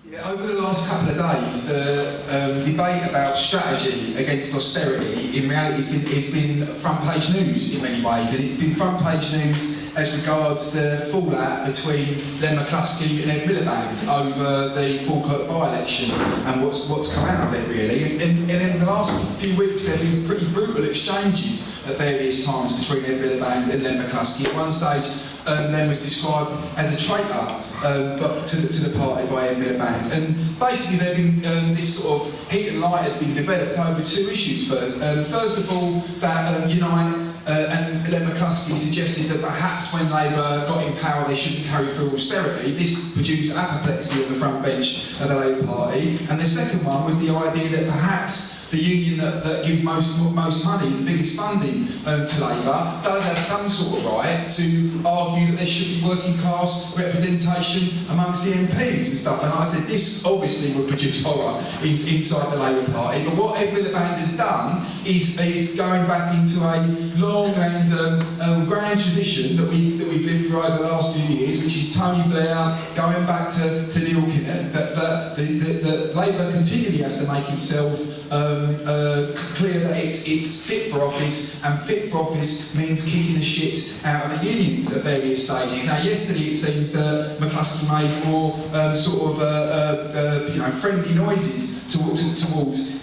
Yeah, over the last couple of days, the debate about strategy against austerity in reality has been front page news in many ways, and it's been front page news as regards the fallout between Len McCluskey and Ed Miliband over the Falkirk by-election and what's come out of it really. And in the last few weeks there have been pretty brutal exchanges at various times between Ed Miliband and Len McCluskey. At one stage, Len was described as a traitor to the party by Ed Miliband. And basically there have been this sort of heat and light has been developed over two issues. First of all, that Unite and Len McCluskey suggested that perhaps when Labour got in power they shouldn't carry through austerity. This produced apoplexy on the front bench of the Labour Party. And the second one was the idea that perhaps the union that gives most money, the biggest funding to Labour, does have some sort of right to argue that there should be working class representation amongst the MPs and stuff. And I said this obviously would produce horror inside the Labour Party. But what Ed Miliband has done is going back into a long and grand tradition that we've lived through over the last few years, which is Tony Blair going back to Neil Kinnock, that Labour continually has to make itself clear that it's fit for office, and fit for office means kicking the shit out of the unions at various stages. Now, yesterday it seems that McCluskey made more friendly noises towards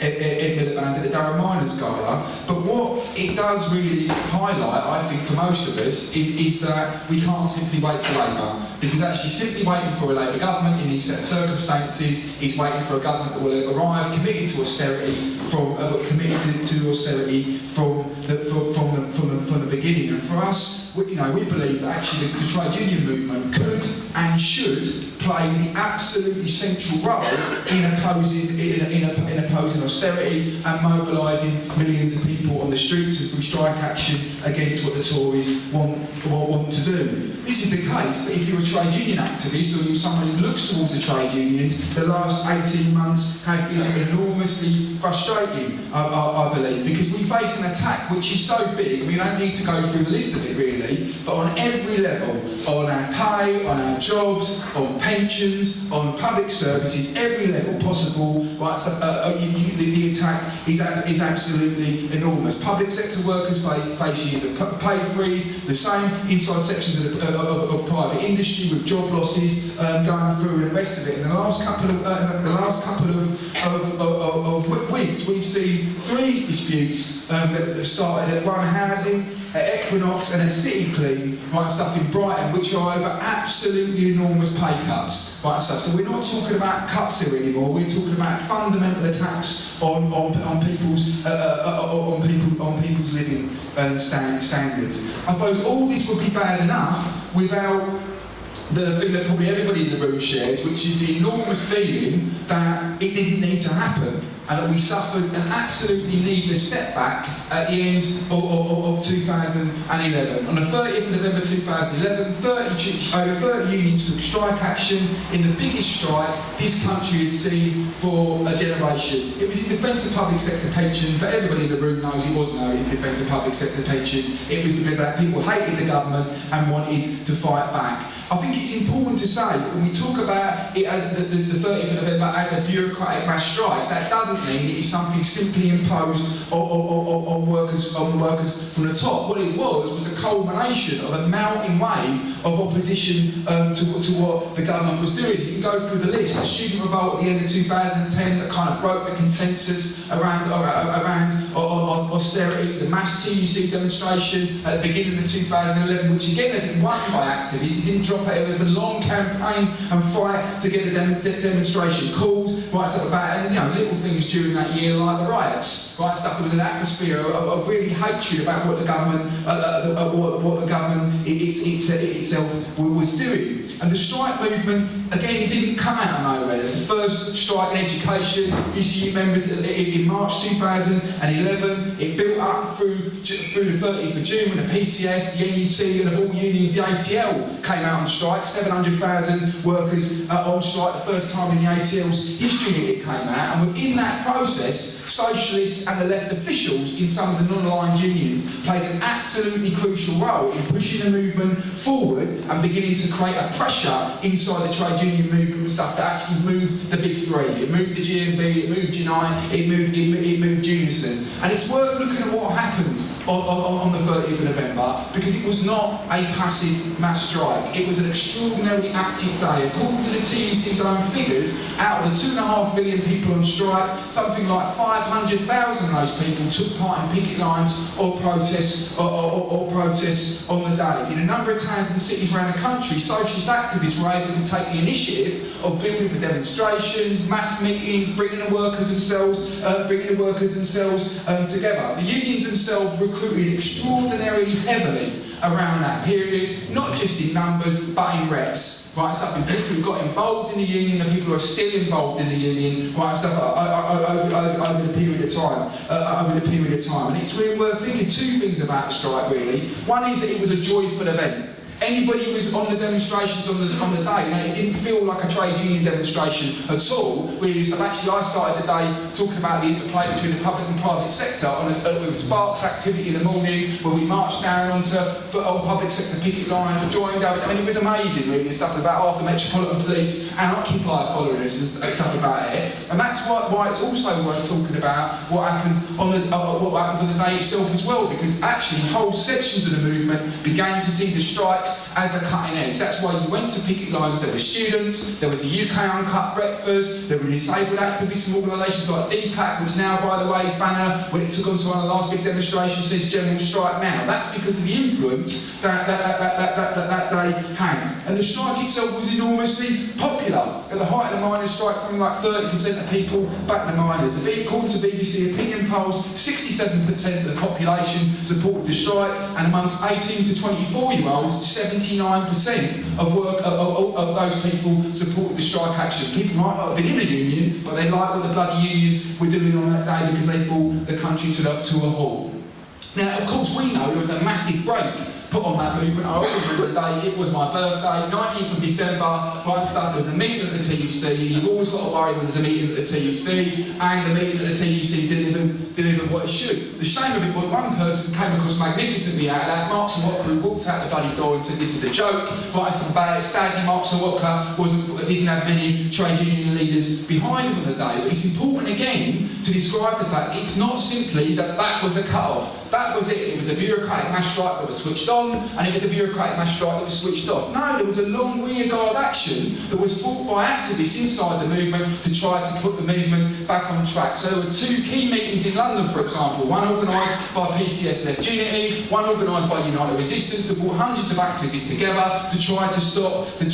Ed Miliband at the Durham Miners Gala. But what it does really highlight, I think, for most of us, is that we can't simply wait for Labour, because actually simply waiting for a Labour government in these set of circumstances is waiting for a government that will arrive committed to austerity from the beginning. And for us, we believe that actually the trade union movement could and should play the absolutely central role in opposing austerity and mobilising millions of people on the streets and through strike action against what the Tories want to do. This is the case, but if you're a trade union activist or you're someone who looks towards the trade unions, the last 18 months have been enormously frustrating, I believe, because we face an attack which is so big, and we don't need to go through the list of it really, but on every level, on our pay, on our jobs, on pensions, on public services, every level possible, right, so, the attack is absolutely enormous. Public sector workers face years of pay freeze, the same inside sections of private industry with job losses going through and the rest of it. In the last couple of weeks, we've seen three disputes that started at One Housing, at Equinox and at City Clean, right, stuff in Brighton, which are over absolutely enormous pay cuts, right, stuff. So we're not talking about cuts here anymore. We're talking about fundamental attacks on people's living standards. I suppose all this would be bad enough without the thing that probably everybody in the room shares, which is the enormous feeling that it didn't need to happen, and that we suffered an absolutely needless setback at the end of 2011. On the 30th of November 2011, over 30 unions took strike action in the biggest strike this country had seen for a generation. It was in defence of public sector pensions, but everybody in the room knows it wasn't in defence of public sector pensions. It was because people hated the government and wanted to fight back. I think it's important to say, when we talk about it as the 30th of November as a bureaucratic mass strike, that doesn't mean it is something simply imposed on workers from the top. What it was a culmination of a mounting wave of opposition to what the government was doing. You can go through the list. The student revolt at the end of 2010 that kind of broke the consensus around austerity, the mass TUC demonstration at the beginning of 2011, which again had been won by activists. It didn't drop out. It was a long campaign and fight to get the demonstration called, right, stuff about, and little things during that year like the riots, right, stuff. There was an atmosphere of really hatred about what the government, itself was doing. And the strike movement, again, didn't come out of nowhere. There's the first strike in education, UCU members in March 2011. It built up through the 30th of June when the PCS, the NUT, and of all unions, the ATL came out on strike. 700,000 workers on strike, the first time in the ATL's history it came out. And within that process, socialists and the left officials in some of the non-aligned unions played an absolutely crucial role in pushing the movement forward and beginning to create a pressure inside the trade union movement was stuff that actually moved the big three. It moved the GMB, it moved Unite, it moved Unison. And it's worth looking at what happened on the 30th of November, because it was not a passive mass strike. It was an extraordinarily active day. According to the TUC's own figures, out of the 2.5 million people on strike, something like 500,000 of those people took part in picket lines or protests or protests on the days. In a number of towns and cities around the country, socialist activists were able to take the initiative of building for demonstrations, mass meetings, bringing the workers themselves together. The unions themselves recruited extraordinarily heavily around that period, not just in numbers but in reps, right? Stuff in people who got involved in the union and people who are still involved in the union, right? Stuff over the period of time. And it's really worth thinking two things about the strike, really. One is that it was a joyful event. Anybody who was on the demonstrations on the day, it didn't feel like a trade union demonstration at all. Really, actually, I started the day talking about the interplay between the public and private sector with Sparks activity in the morning, where we marched down on public sector picket lines, joined over. I mean, it was amazing, really, and stuff about half the Metropolitan Police and Occupy following us and stuff about it. And that's why it's also worth talking about what happened on the day itself as well, because actually whole sections of the movement began to see the strikes as a cutting edge. That's why you went to picket lines. There were students, there was the UK Uncut Breakfast, there were disabled activists from organisations like DPAC, which now, by the way, banner, when it took on to one of the last big demonstrations, says General Strike Now. That's because of the influence that day had. And the strike itself was enormously popular. At the height of the miners' strike, something like 30% of people backed the miners. According to BBC opinion polls, 67% of the population supported the strike, and amongst 18 to 24-year-olds, 79% of those people supported the strike action. People might not have been in a union, but they liked what the bloody unions were doing on that day because they brought the country to a halt. Now, of course, we know there was a massive break put on that movement. I always remember the day, it was my birthday, 19th of December, right stuff, there was a meeting at the TUC. You've always got to worry when there's a meeting at the TUC, and the meeting at the TUC delivered what it should. The shame of it was one person came across magnificently out of that, Mark Sawotka, who walked out the bloody door and said, this is a joke, right stuff about it. Sadly, Mark Sawotka didn't have many trade union leaders behind him on the day, but it's important again to describe the fact it's not simply that was the cut-off. That was it. It was a bureaucratic mass strike that was switched on, and it was a bureaucratic mass strike that was switched off. No, there was a long rearguard action that was fought by activists inside the movement to try to put the movement back on track. So there were two key meetings in London, for example, one organised by PCS Left Unity, one organised by United Resistance, that brought hundreds of activists together to try to stop the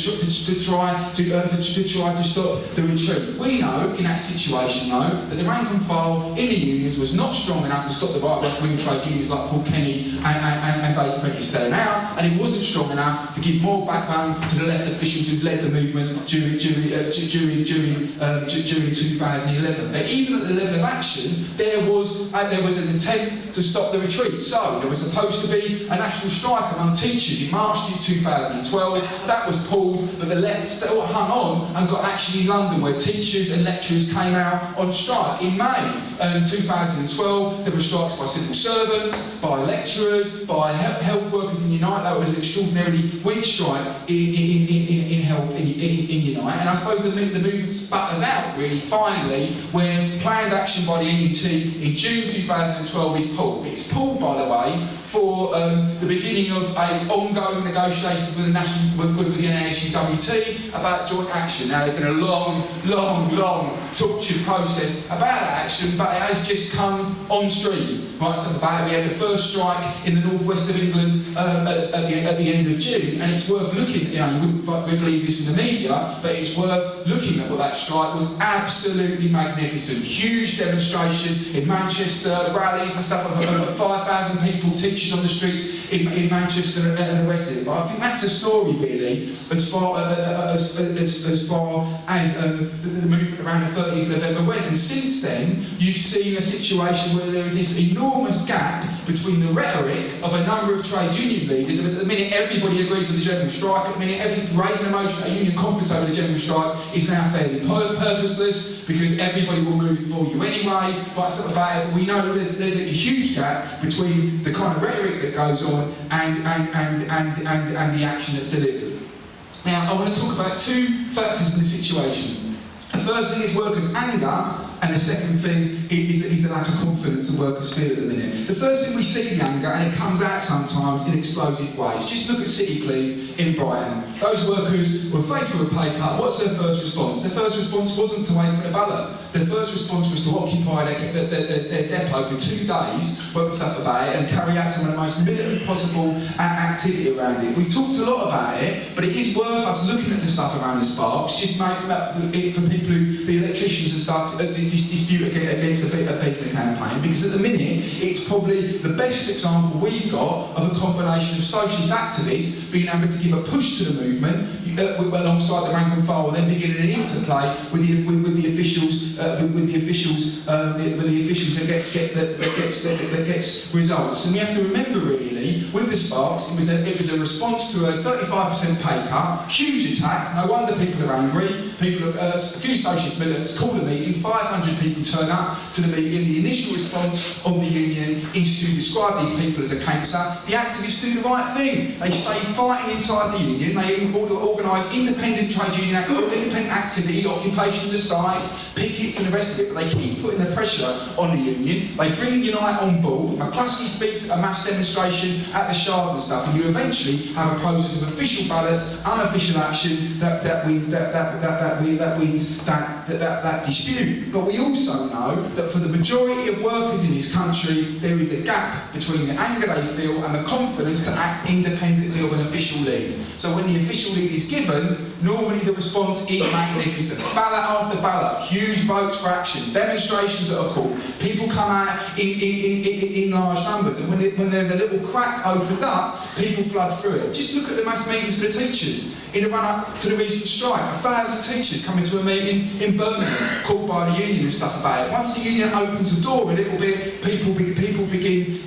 retreat. We know in that situation, though, that the rank and file in the unions was not strong enough to stop the right-wing trade unions like Paul Kenny and Dave Prentice selling out, and it wasn't strong enough to give more backbone to the left officials who led the movement during 2011. But even at the level of action, there was an attempt to stop the retreat. So there was supposed to be a national strike among teachers in March 2012. That was pulled, but the left still hung on and got action in London, where teachers and lecturers came out on strike. In May 2012, there were strikes by civil servants, by lecturers, by health workers in Unite. That was an extraordinarily weak strike in health in Unite. And I suppose the movement sputters out, really, finally, when planned action by the NUT in June 2012 is pulled. It's pulled, by the way, for the beginning of ongoing negotiations with the NASUWT about joint action. Now, there's been a long, tortured process about that action, but it has just come on stream. Right, stuff about it. We had the first strike in the northwest of England at the end of June, and it's worth looking. You wouldn't believe this from the media, but it's worth looking at what that strike was. Absolutely magnificent, huge demonstration in Manchester, rallies and stuff. 5,000 people, teachers on the streets in Manchester and the rest of it. But I think that's a story, really, as far as the movement around the 30th of November went. And since then, you've seen a situation where there is this enormous gap between the rhetoric of a number of trade union leaders. At the minute everybody agrees with the general strike, at the minute raising a motion at a union conference over the general strike is now fairly purposeless, because everybody will move it for you anyway. But stuff about it, we know there's a huge gap between the kind of rhetoric that goes on and the action that's delivered. Now, I want to talk about two factors in the situation. The first thing is workers' anger, and the second thing is the lack of confidence that workers feel at the minute. The first thing we see the anger, and it comes out sometimes in explosive ways. Just look at City Clean in Brighton. Those workers were faced with a pay cut. What's their first response? Their first response wasn't to wait for the ballot. Their first response was to occupy their depot for 2 days, work stuff about it, and carry out some of the most minimum possible activity around it. We've talked a lot about it, but it is worth us looking at the stuff around the sparks, just make it for people who, the electricians and stuff, dispute against the Basel campaign, because at the minute it's probably the best example we've got of a combination of socialist activists being able to give a push to the movement alongside the rank and file, and then beginning an interplay with the officials that gets results. And we have to remember, really, with the Sparks, it was a response to a 35% pay cut, huge attack. No wonder people are angry. A few socialist militants call a meeting. 500 people turn up to the meeting. The initial response of the union is to describe these people as a cancer. The activists do the right thing. They stay fighting inside the union. They organise independent trade union, independent activity, occupations of sites, pickets and the rest of it, but they keep putting the pressure on the union. They bring Unite on board. McCluskey speaks at a mass demonstration at the Shard and stuff, and you eventually have a process of official ballots, unofficial action that wins that dispute. But we also know that for the majority of workers in this country, there is a gap between the anger they feel and the confidence to act independently of an official lead. So when the official lead is given, normally the response is magnificent. Ballot after ballot, huge votes for action, demonstrations that are called, people come out in large numbers, and when there's a little crack opened up, people flood through it. Just look at the mass meetings for the teachers. In the run-up to the recent strike, 1,000 teachers coming to a meeting in Birmingham, called by the union and stuff about it. Once the union opens the door a little bit, people begin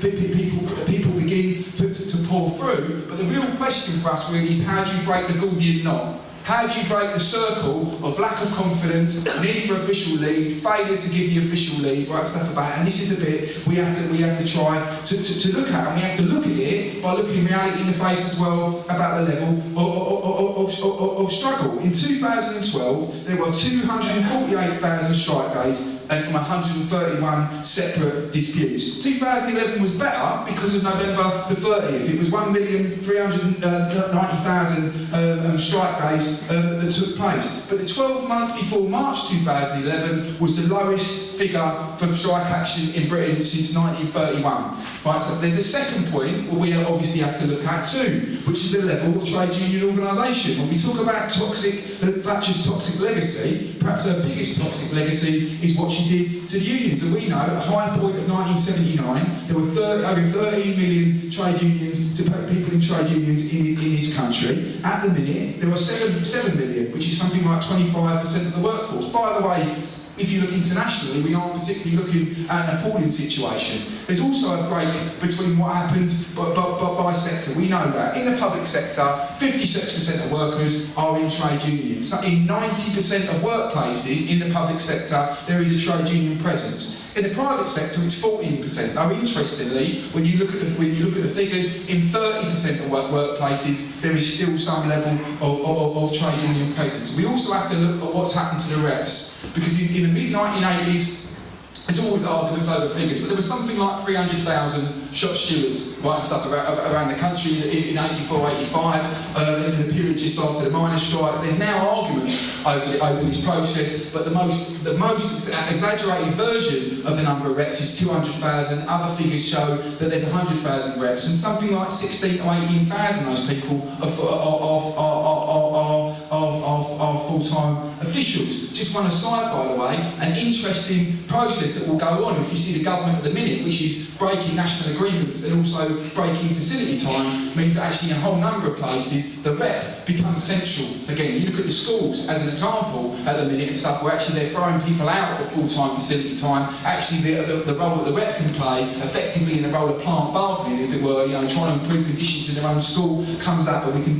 to pour through. But the real question for us really is, how do you break the Gordian knot? How do you break the circle of lack of confidence, need for official lead, failure to give the official lead, right, stuff about it? And this is the bit we have to try to look at, and we have to look at it by looking reality in the face as well about the level of struggle. In 2012, there were 248,000 strike days and from 131 separate disputes. 2011 was better because of November the 30th. It was 1,390,000 strike days that took place. But the 12 months before March 2011 was the lowest figure for strike action in Britain since 1931. Right, so there's a second point where we obviously have to look at too, which is the level of trade union organisation. When we talk about Thatcher's toxic legacy, perhaps her biggest toxic legacy is what she did to the unions. And we know at the high point of 1979, there were over 13 million trade unions, people in trade unions in this country. At the minute, there are 7 million, which is something like 25% of the workforce. By the way, if you look internationally, we aren't particularly looking at an appalling situation. There's also a break between what happens by sector. We know that. In the public sector, 56% of workers are in trade unions. So in 90% of workplaces in the public sector, there is a trade union presence. In the private sector, it's 14%. Though interestingly, when you look at the figures, in 30% of workplaces, there is still some level of trade union presence. We also have to look at what's happened to the reps, because in the mid-1980s, there's always arguments over figures, but there was something like 300,000 shop stewards, right, and stuff around the country in 84, 85, in the period just after the miners' strike. There's now arguments over this process, but the most exaggerated version of the number of reps is 200,000. Other figures show that there's 100,000 reps, and something like 16 to 18,000 of those people are full-time officials. Just one aside, by the way, an interesting process that will go on if you see the government at the minute, which is breaking national agreements and also breaking facility times, means that actually in a whole number of places the rep becomes central. Again, you look at the schools as an example at the minute and stuff, where actually they're throwing people out of full-time facility time. Actually the role that the rep can play effectively in the role of plant bargaining, as it were, trying to improve conditions in their own school, comes up, but we can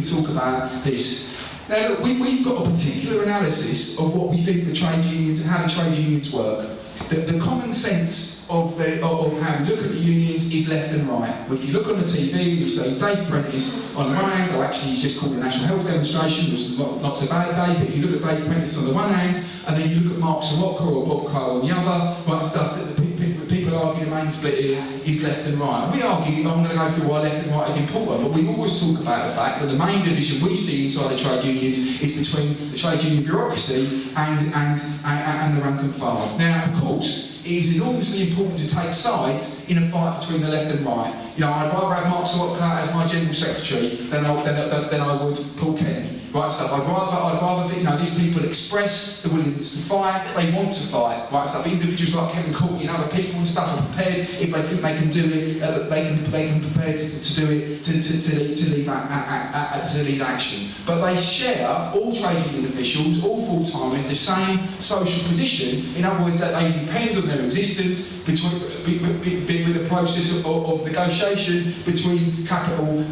talk about this. Now look, we've got a particular analysis of what we think the trade unions and how the trade unions work. The common sense of how we look at the unions is left and right. If you look on the TV, you say Dave Prentice on the one hand, or actually he's just called a national health demonstration, which is not so bad day, but if you look at Dave Prentice on the one hand, and then you look at Mark Soroka or Bob Crow on the other, right, stuff that the people argue the main split here is left and right. And we argue, I'm going to go through why left and right is important, but we always talk about the fact that the main division we see inside the trade unions is between the trade union bureaucracy and the rank and file. Now, of course, it is enormously important to take sides in a fight between the left and right. You know, I'd rather have Mark Soroka as my General Secretary than I would Paul Kenny. Right stuff. I'd rather, you know, these people express the willingness to fight. They want to fight. Right stuff. Individuals like Kevin Courtney and other people and stuff are prepared if they think they can do it. They can prepare to do it to lead action. But they share, all trade union officials, all full-timers, the same social position. In other words, that they depend on their existence with the process of negotiation between capital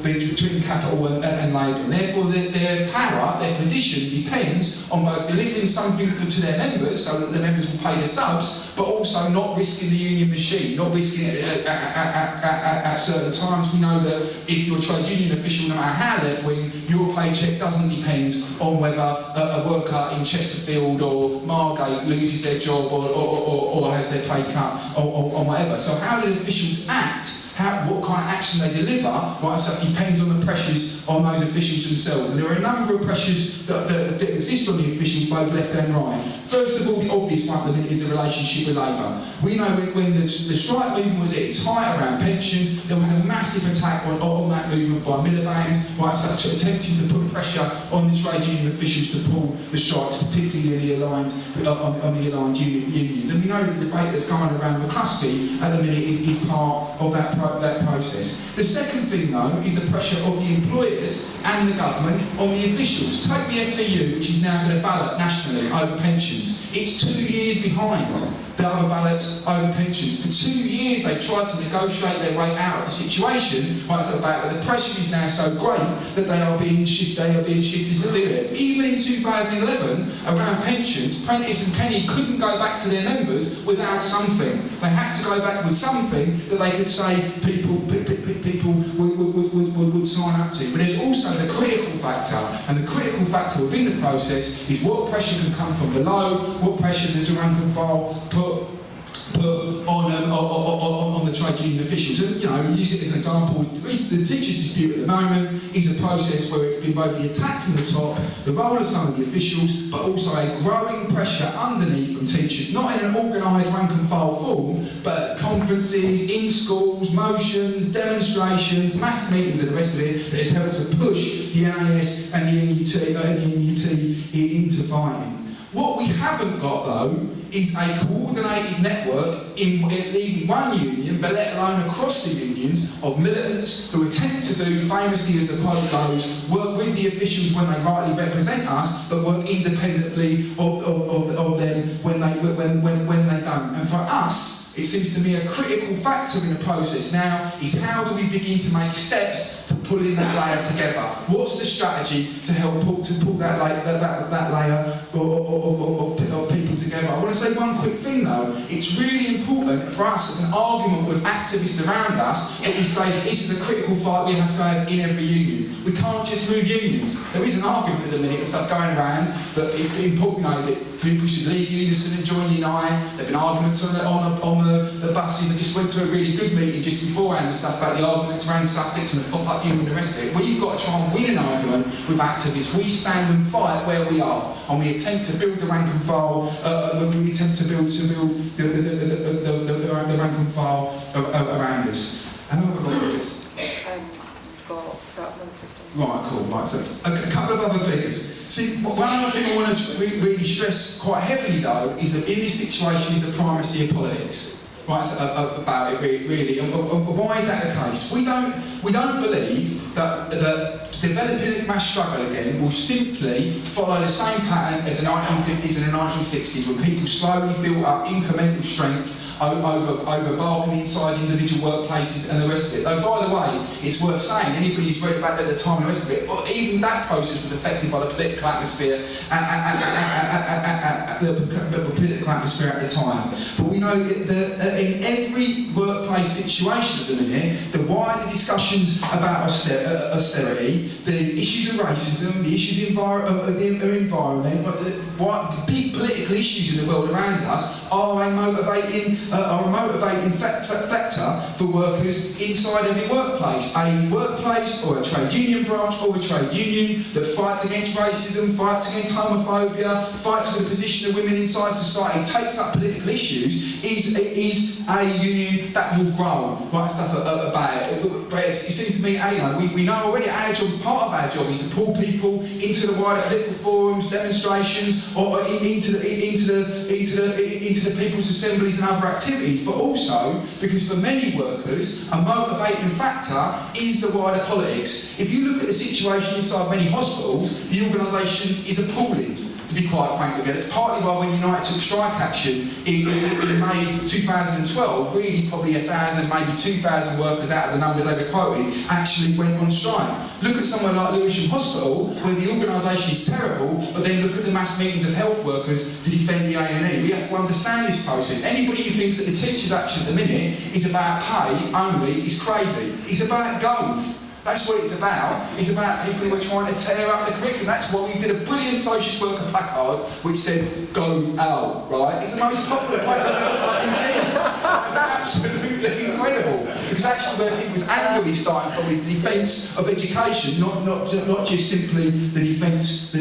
and labour. And therefore, their power, their position depends on both delivering something to their members, so that the members will pay the subs, but also not risking the union machine, not risking it at certain times. We know that if you're a trade union official, no matter how left-wing, your paycheck doesn't depend on whether a worker in Chesterfield or Margate loses their job or has their pay cut or whatever. So how do the officials act? What kind of action they deliver, right, so it depends on the pressures on those officials themselves. And there are a number of pressures that exist on the officials, both left and right. First of all, the obvious one at the minute is the relationship with Labour. We know when the strike movement was at its height around pensions, there was a massive attack on that movement by Miliband, right, so attempting to put pressure on the trade union officials to pull the strikes, particularly on the aligned unions. And we know the debate that's going around McCluskey at the minute is part of that process. The second thing, though, is the pressure of the employers and the government on the officials. Take the FBU, which is now going to ballot nationally over pensions. It's 2 years behind the other ballots over pensions. For 2 years they've tried to negotiate their way out of the situation, but the pressure is now so great that they are being shifted to do it. Even in 2011, around pensions, Prentice and Kenny couldn't go back to their members without something. They had to go back with something that they could say people would sign up to. But there's also the critical factor, and the critical factor within the process is what pressure can come from below, what pressure does the rank and file put on the trade union officials. And, you know, use it as an example, the teachers' dispute at the moment is a process where it's been both the attack from the top, the role of some of the officials, but also a growing pressure underneath from teachers, not in an organised rank and file form, but at conferences, in schools, motions, demonstrations, mass meetings and the rest of it, that has helped to push the NAS and the NUT into fighting. What we haven't got, though, is a coordinated network in even one union, but let alone across the unions, of militants who attempt to do, famously as the quote goes, work with the officials when they rightly represent us, but work independently of them when they don't. And for us, it seems to me a critical factor in the process now is how do we begin to make steps to pulling that layer together? What's the strategy to help pull that layer of people together? I want to say one quick thing though. It's really important for us as an argument with activists around us that we say this is a critical fight we have to have in every union. We can't just move unions. There is an argument at the minute and stuff going around that it's important, you know, that people should leave Unison and join Unite. There have been arguments on the buses. I just went to a really good meeting just beforehand and stuff about the arguments around Sussex and the pop-up union and the rest of it. We've got to try and win an argument with activists. We stand and fight where we are, and we attempt to build the rank and file. We attempt to build the rank and file around us. And I've got this. Right, cool. Right, so a couple of other things. See, one other thing I want to really stress quite heavily, though, is that in this situation is the primacy of politics. Right, about it really. And why is that the case? We don't believe that developing a mass struggle again will simply follow the same pattern as the 1950s and the 1960s, when people slowly built up incremental strength over bargaining inside individual workplaces and the rest of it. Though, by the way, it's worth saying, anybody who's read about it at the time and the rest of it, well, even that process was affected by the political atmosphere at the time. But we know that in every workplace situation at the minute, the wider discussions about austerity, the issues of racism, the issues of environment, the big political issues in the world around us are a motivating factor for workers inside every workplace. A workplace or a trade union branch or a trade union that fights against racism, fights against homophobia, fights for the position of women inside society, takes up political issues, is a union that will grow. Right stuff about it. It seems to me, we know already our job, part of our job is to pull people into the wider political forums, demonstrations, or into the people's assemblies and other activities, but also because for many workers, a motivating factor is the wider politics. If you look at the situation inside many hospitals, the organisation is appalling, to be quite frank with you. It's partly why when United took strike action in May 2012, really probably 1,000, maybe 2,000 workers out of the numbers they were quoted actually went on strike. Look at somewhere like Lewisham Hospital, where the organisation is terrible, but then look at the mass meetings of health workers to defend the A&E. We have to understand this process. Anybody who thinks that the teachers' action at the minute is about pay only is crazy. It's about Gove. That's what it's about. It's about people who are trying to tear up the curriculum. That's why we did a brilliant socialist worker placard which said, "Gove out," right? It's the most popular placard I've ever fucking seen. It's absolutely incredible. Because actually where people's anger is starting from is the defence of education, not just simply the defence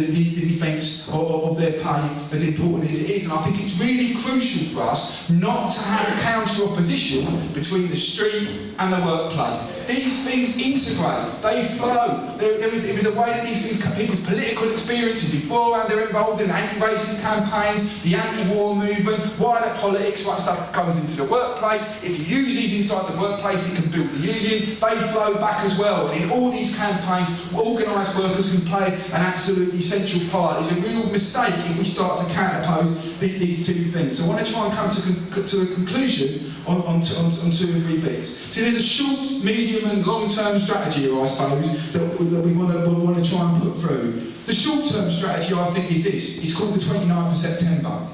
of their pay, as important as it is. And I think it's really crucial for us not to have a counter opposition between the street and the workplace. These things integrate. They flow. There is a way that these things, people's political experiences beforehand, they're involved in anti-racist campaigns, the anti-war movement, wider politics, what stuff comes into the workplace. If you use these inside the workplace, it can build the union. They flow back as well. And in all these campaigns, organised workers can play an absolutely central part. It's a real mistake if we start to counterpose these two things. So I want to try and come to a conclusion on 2 or 3 bits. So there's a short, medium and long-term strategy here, I suppose, that we want to try and put through. The short-term strategy, I think, is this. It's called the 29th of September.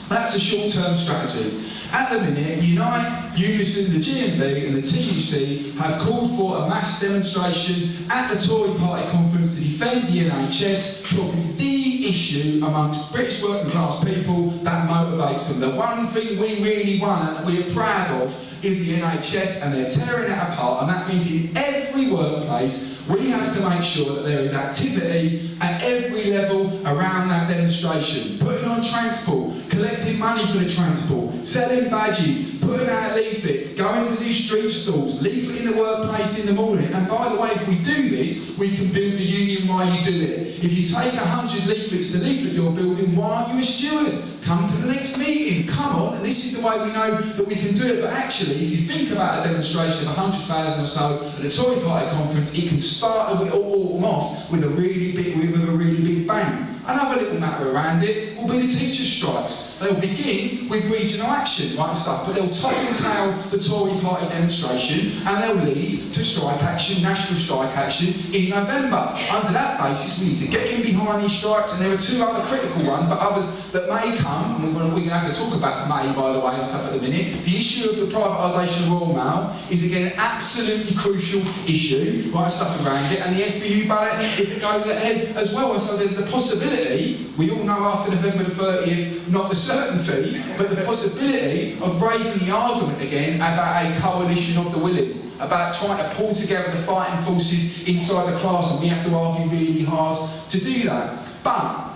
That's a short-term strategy. At the minute, Unite, Unison, the GMB and the TUC have called for a mass demonstration at the Tory Party conference to defend the NHS, probably the issue amongst British working class people that motivates them. The one thing we really want and that we are proud of is the NHS, and they're tearing it apart, and that means in every workplace we have to make sure that there is activity at every level around that demonstration. Putting on transport, collecting money for the transport, selling badges, putting out leaflets, going to do street stalls, leafleting the workplace in the morning. And by the way, if we do this, we can build the union while you do it. If you take 100 leaflets to leaflet your building, why aren't you a steward? Come to the next meeting, come on, and this is the way we know that we can do it. But actually, if you think about a demonstration of 100,000 or so at the Tory Party conference, it can start all off with a really big bang. Another little matter around it will be the teachers' strikes. They'll begin with regional action, right, and stuff, but they'll top and tail the Tory Party demonstration and they'll lead to strike action, national strike action in November. Under that basis, we need to get in behind these strikes, and there are 2 other critical ones, but others that may come, and we're going to have to talk about the May, by the way, and stuff at the minute. The issue of the privatisation of Royal Mail is again an absolutely crucial issue, right, stuff around it, and the FBU ballot, if it goes ahead as well. And so there's the possibility, we all know after November the 30th, not the certainty, but the possibility of raising the argument again about a coalition of the willing, about trying to pull together the fighting forces inside the class, and we have to argue really hard to do that. But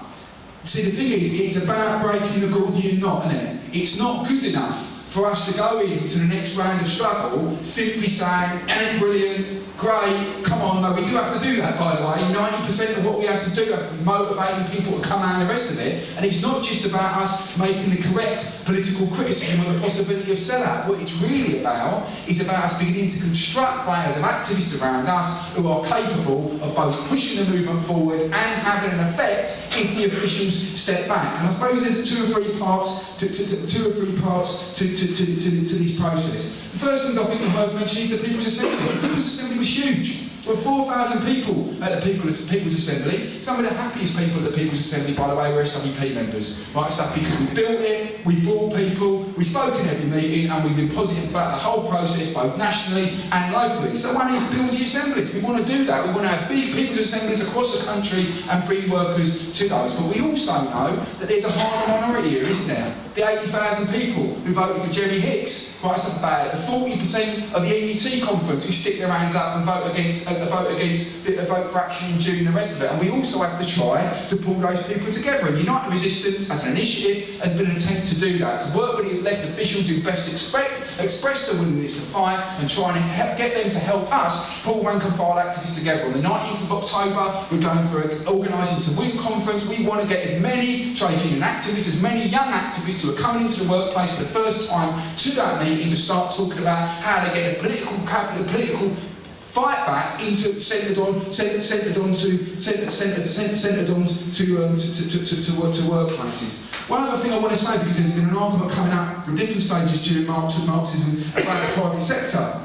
see, the thing is, it's about breaking the Gordian knot, isn't it? It's not good enough for us to go into the next round of struggle simply saying, "Ain't it brilliant? Great, come on, no, we do have to do that, by the way. 90% of what we have to do has to be motivating people to come out and the rest of it. And it's not just about us making the correct political criticism of the possibility of sellout. What it's really about is about us beginning to construct layers of activists around us who are capable of both pushing the movement forward and having an effect if the officials step back. And I suppose there's two or three parts to this process. The first thing I think is worth mentioning is the People's Assembly. The People's Assembly was huge. There were 4,000 people at the People's Assembly. Some of the happiest people at the People's Assembly, by the way, were SWP members. Right, stuff because we built it, we brought people, we spoke in every meeting, and we've been positive about the whole process, both nationally and locally. So one is build the assemblies. We want to do that. We want to have big People's Assemblies across the country and bring workers to those. But we also know that there's a harder minority here, isn't there? The 80,000 people who voted for Jerry Hicks, right, stuff about it. The 40% of the NUT conference who stick their hands up and vote for action in June and the rest of it. And we also have to try to pull those people together. And Unite the Resistance as an initiative has been an attempt to do that, to work with the left officials who best express their willingness to fight and try and get them to help us pull rank and file activists together. On the 19th of October, we're going for organising to Win conference. We want to get as many trade union activists, as many young activists who are coming into the workplace for the first time to that meeting to start talking about how to get the political fight back into centred on workplaces. One other thing I want to say, because there's been an argument coming up at different stages during Marxism about the private sector.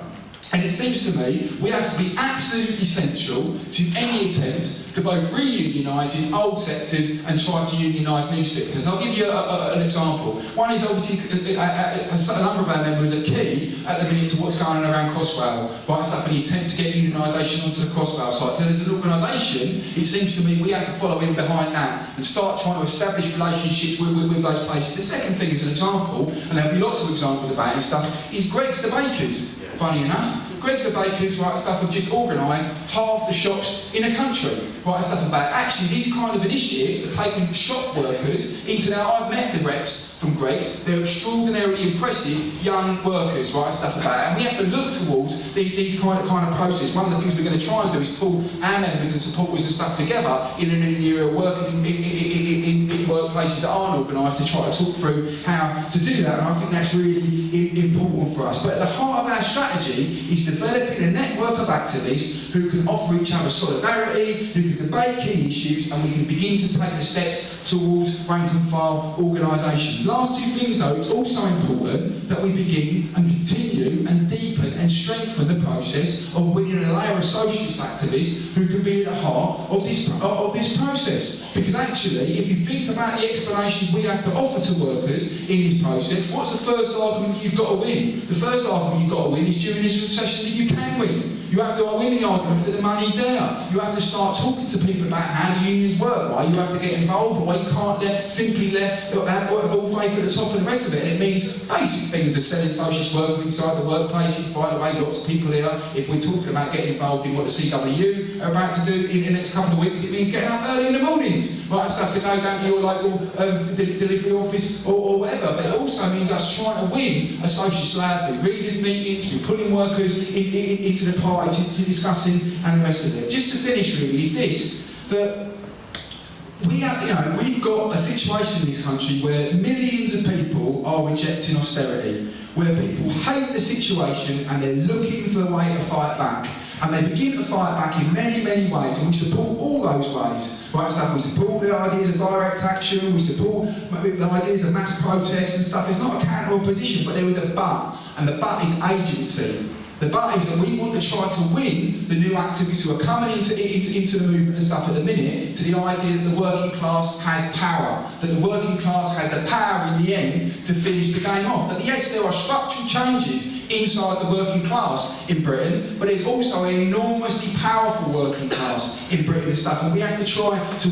And it seems to me we have to be absolutely central to any attempts to both reunionise in old sectors and try to unionise new sectors. I'll give you an example. One is obviously a number of our members are key at the minute to what's going on around Crossrail, right, stuff, and the attempt to get unionisation onto the Crossrail site. So as an organisation, it seems to me we have to follow in behind that and start trying to establish relationships with those places. The second thing, as an example, and there'll be lots of examples about this stuff, is Greggs the Bakers. Funny enough, Greggs the Bakers, right, stuff, have just organised half the shops in the country, right, stuff about. Actually, these kind of initiatives are taking shop workers into now. I've met the reps from Greggs. They're extraordinarily impressive young workers, right, stuff about. And we have to look towards these kind of process. One of the things we're going to try and do is pull our members and supporters and stuff together in a new year of working in workplaces that aren't organised to try to talk through how to do that. And I think that's really important for us. But at the heart of our strategy is developing a network of activists who can offer each other solidarity, who can debate key issues, and we can begin to take the steps towards rank and file organisation. Last two things though, it's also important that we begin and continue and deepen and strengthen the process of winning a layer of socialist activists who can be at the heart of this process. Because actually, if you think about the explanations we have to offer to workers in this process, what's the first argument you've got to win? The first argument you've got to win is during this recession that you can win. You have to win the arguments that the money's there. You have to start talking to people about how the unions work, why you have to get involved, why you can't simply have all faith at the top and the rest of it. And it means basic things of selling socialist work inside the workplaces. By the way, lots of people here, if we're talking about getting involved in what the CWU are about to do in the next couple of weeks, it means getting up early in the mornings, right, stuff to go down to your local delivery office or whatever. But it also means us trying to win a socialist lab through readers' meetings, through pulling workers into the party, to discussing and the rest of it. Just to finish really is this, that we've got a situation in this country where millions of people are rejecting austerity, where people hate the situation and they're looking for a way to fight back. And they begin to fight back in many, many ways, and we support all those ways. Right, stuff. We support the ideas of direct action, we support the ideas of mass protests and stuff. It's not a counter opposition, but there is a but, and the but is agency. The but is that we want to try to win the new activists who are coming into the movement and stuff at the minute to the idea that the working class has power, that the working class has the power in the end to finish the game off. That yes, there are structural changes inside the working class in Britain, but there's also an enormously powerful working class in Britain and stuff, and we have to try to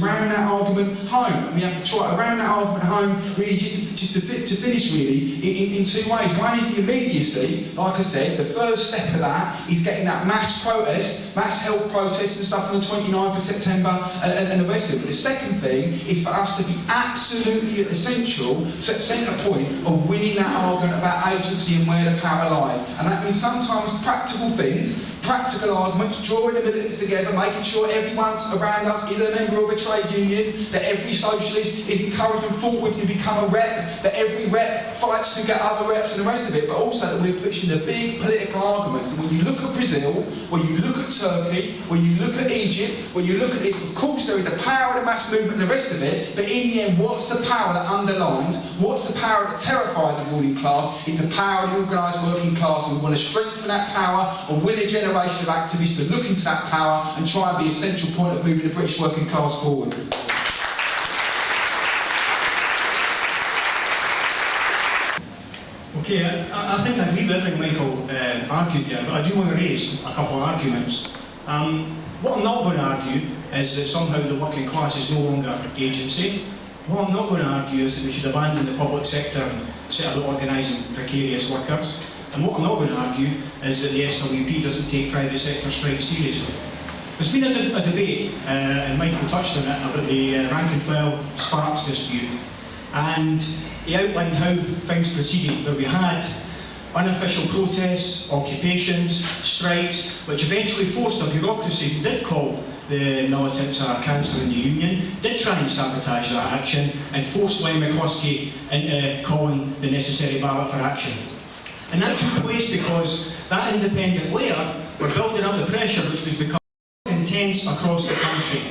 round that argument home. And we have to try to round that argument home really just to finish really in two ways. One is the immediacy, like I said, the first step of that is getting that mass protest, mass health protests and stuff on the 29th of September and the rest of it. But the second thing is for us to be absolutely at the centre point of winning that argument about agency and where the power lies. And that means sometimes practical things, practical arguments, drawing the militants together, making sure everyone around us is a member of a trade union, that every socialist is encouraged and fought with to become a rep, that every rep fights to get other reps and the rest of it, but also that we're pushing the big political arguments. And when you look at Brazil, when you look at Turkey, when you look at Egypt, when you look at this, of course there is the power of the mass movement and the rest of it, but in the end, what's the power that underlines, what's the power that terrifies the ruling class? It's the power of the organised working class, and we want to strengthen that power and win a generation of activists to look into that power and try and be a central point of moving the British working class forward. Okay, I think I agree with everything Michael argued there, but I do want to raise a couple of arguments. What I'm not going to argue is that somehow the working class is no longer agency. What I'm not going to argue is that we should abandon the public sector and set about organising precarious workers. And what I'm not going to argue is that the SWP doesn't take private sector strikes seriously. There's been a debate, and Michael touched on it, about the rank and file Sparks dispute. And he outlined how things proceeded, where we had unofficial protests, occupations, strikes, which eventually forced a bureaucracy who did call the militants cancelling the union, did try and sabotage that action, and forced Len McCluskey into calling the necessary ballot for action. And that took place because that independent layer were building up the pressure which was becoming intense across the country.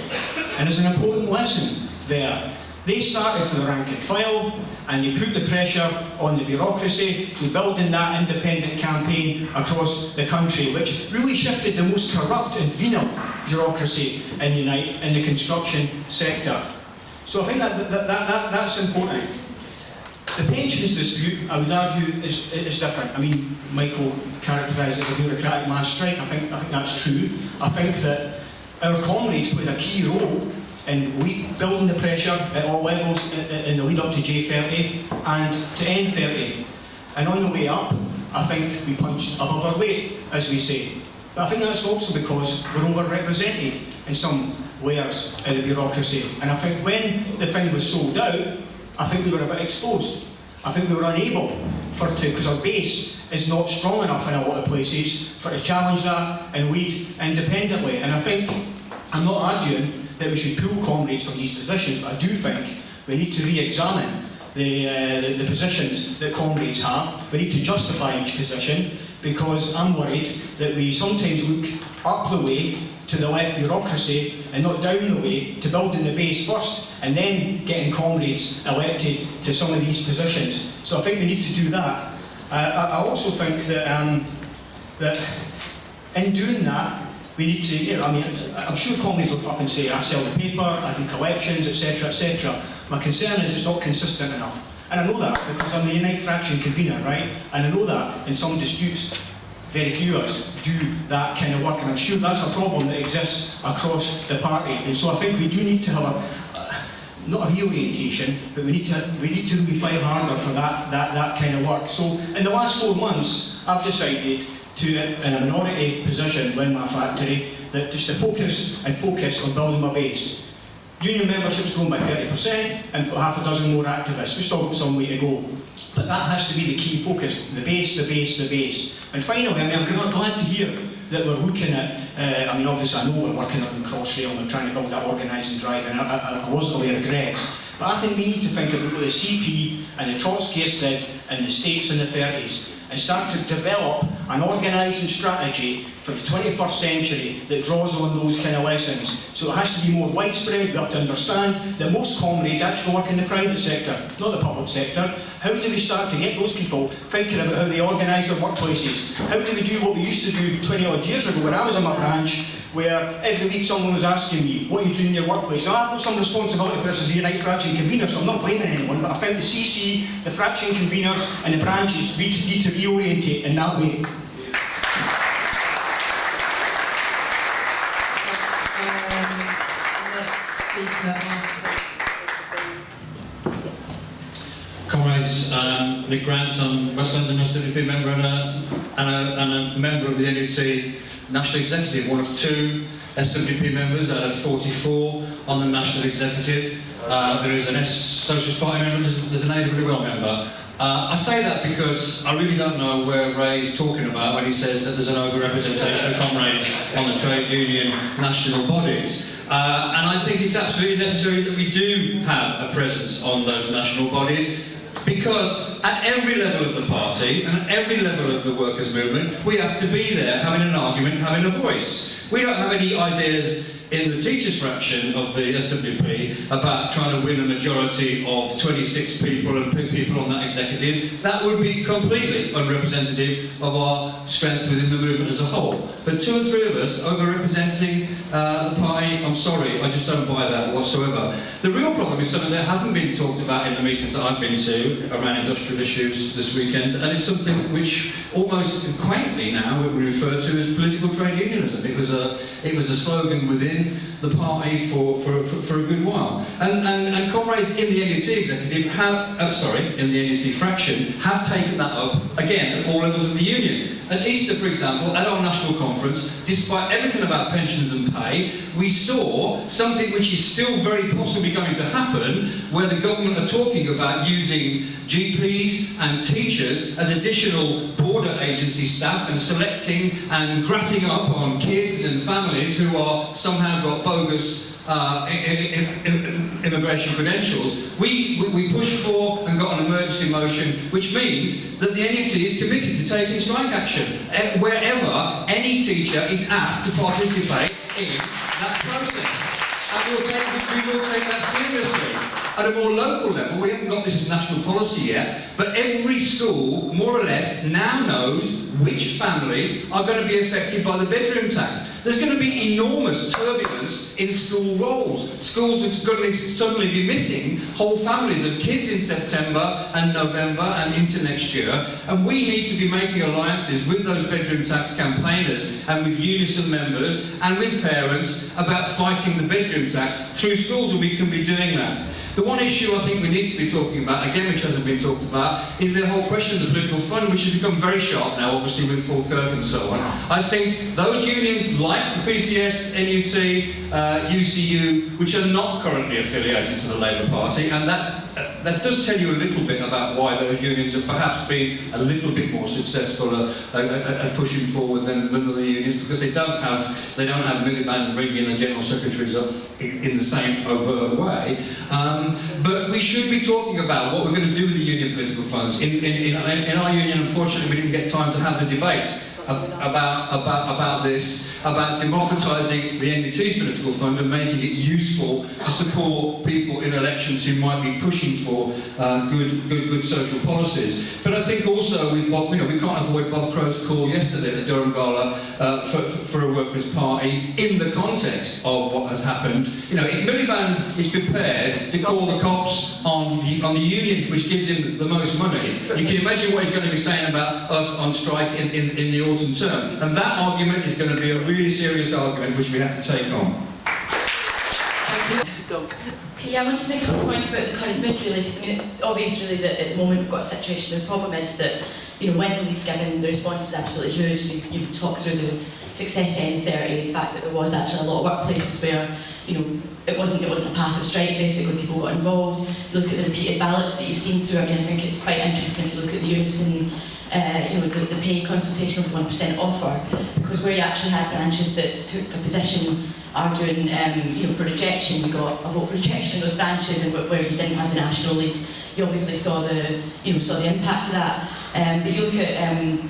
And there's an important lesson there. They started for the rank and file, and they put the pressure on the bureaucracy through building that independent campaign across the country, which really shifted the most corrupt and venal bureaucracy in the construction sector. So I think that's important. The pensions dispute, I would argue, is different. I mean, Michael characterised it as a bureaucratic mass strike. I think that's true. I think that our comrades played a key role in building the pressure at all levels in the lead up to J30 and to N30. And on the way up, I think we punched above our weight, as we say. But I think that's also because we're overrepresented in some layers of the bureaucracy. And I think when the thing was sold out, I think we were a bit exposed. I think we were unable because our base is not strong enough in a lot of places to challenge that and lead independently. And I think, I'm not arguing that we should pull comrades from these positions, but I do think we need to re-examine the positions that comrades have. We need to justify each position, because I'm worried that we sometimes look up the way to the left bureaucracy and not down the way to building the base first and then getting comrades elected to some of these positions. So I think we need to do that. I also think that, that in doing that, we need to, I'm sure comrades look up and say, I sell the paper, I do collections, etc., etc. My concern is it's not consistent enough. And I know that because I'm the Unite Fraction convener, right? And I know that in some disputes, very few of us do that kind of work, and I'm sure that's a problem that exists across the party. And so I think we do need to have not a reorientation, but we need to really fight harder for that kind of work. So in the last 4 months, I've decided to, in a minority position within my factory, that just to focus on building my base. Union membership's grown by 30%, and we've got half a dozen more activists. We've still got some way to go. But that has to be the key focus, the base, the base, the base. And finally, I'm glad to hear that we're looking at, obviously I know we're working on Crossrail and we're trying to build that organising drive, and I wasn't aware of Greg's. But I think we need to think about what the CP and the Trotskyists did in the States in the 30s, and start to develop an organising strategy for the 21st century that draws on those kind of lessons. So it has to be more widespread. We have to understand that most comrades actually work in the private sector, not the public sector. How do we start to get those people thinking about how they organise their workplaces? How do we do what we used to do 20 odd years ago when I was in my branch, where every week someone was asking me, what are you doing in your workplace? Now I've got some responsibility for this as a Unite Fraction convener, so I'm not blaming anyone, but I think the CC, the Fraction conveners and the branches need to reorientate in that way. Next speaker after. Comrades, Nick Grant, I'm West London SWP member and a member of the NUT National Executive, one of 2 SWP members out of 44 on the National Executive. There is an Socialist Party member, there's an AWL member, I say that because I really don't know where Ray's talking about when he says that there's an over-representation of comrades on the trade union national bodies. And I think it's absolutely necessary that we do have a presence on those national bodies, because at every level of the party and at every level of the workers' movement, we have to be there having an argument, having a voice. We don't have any ideas in the teachers' fraction of the SWP about trying to win a majority of 26 people and people on that executive. That would be completely unrepresentative of our strength within the movement as a whole. But 2 or 3 of us over-representing the party, I'm sorry, I just don't buy that whatsoever. The real problem is something that hasn't been talked about in the meetings that I've been to around industrial issues this weekend, and it's something which almost quaintly now we refer to as political trade unionism. It was a slogan within the party for a good while. And comrades in the NUT executive have, in the NUT fraction, have taken that up again at all levels of the union. At Easter, for example, at our national conference, despite everything about pensions and pay, we saw something which is still very possibly going to happen, where the government are talking about using GPs and teachers as additional border agency staff and selecting and grassing up on kids and families who are somehow got bogus immigration credentials. We pushed for and got an emergency motion, which means that the NUT is committed to taking strike action wherever any teacher is asked to participate in that process. And we will take that seriously. At a more local level, we haven't got this as national policy yet, but every school, more or less, now knows which families are going to be affected by the bedroom tax. There's going to be enormous turbulence in school rolls. Schools are going to suddenly be missing whole families of kids in September and November and into next year, and we need to be making alliances with those bedroom tax campaigners and with Unison members and with parents about fighting the bedroom tax through schools, and we can be doing that. The one issue I think we need to be talking about, again, which hasn't been talked about, is the whole question of the political fund, which has become very sharp now, obviously, with Falkirk and so on. I think those unions, like the PCS, NUT, UCU, which are not currently affiliated to the Labour Party, and that does tell you a little bit about why those unions have perhaps been a little bit more successful at pushing forward than other unions, because they don't have Miliband and Rigby and the General Secretaries up in the same overt way. But we should be talking about what we're going to do with the union political funds. In our union, unfortunately, we didn't get time to have the debate about this, about democratising the NUT's political fund and making it useful to support people in elections who might be pushing for good social policies. But I think also with Bob, we can't avoid Bob Crow's call yesterday at the Durham Gala for a workers' party in the context of what has happened. If Miliband is prepared to call the cops on the union, which gives him the most money, you can imagine what he's going to be saying about us on strike in the autumn term. And that argument is going to be a really serious argument which we have to take on. Okay, I want to make a few points about the current mood, really, because it's obvious, really, that at the moment we've got a situation. The problem is that, when the lead's given, the response is absolutely huge. So you talk through the success N30, the fact that there was actually a lot of workplaces where, it wasn't a passive strike. Basically, people got involved. You look at the repeated ballots that you've seen through. I think it's quite interesting if you look at the Unison. The pay consultation of 1% offer, because where you actually had branches that took a position arguing for rejection, you got a vote for rejection in those branches, and where you didn't have the national lead, you obviously saw the impact of that. But you look at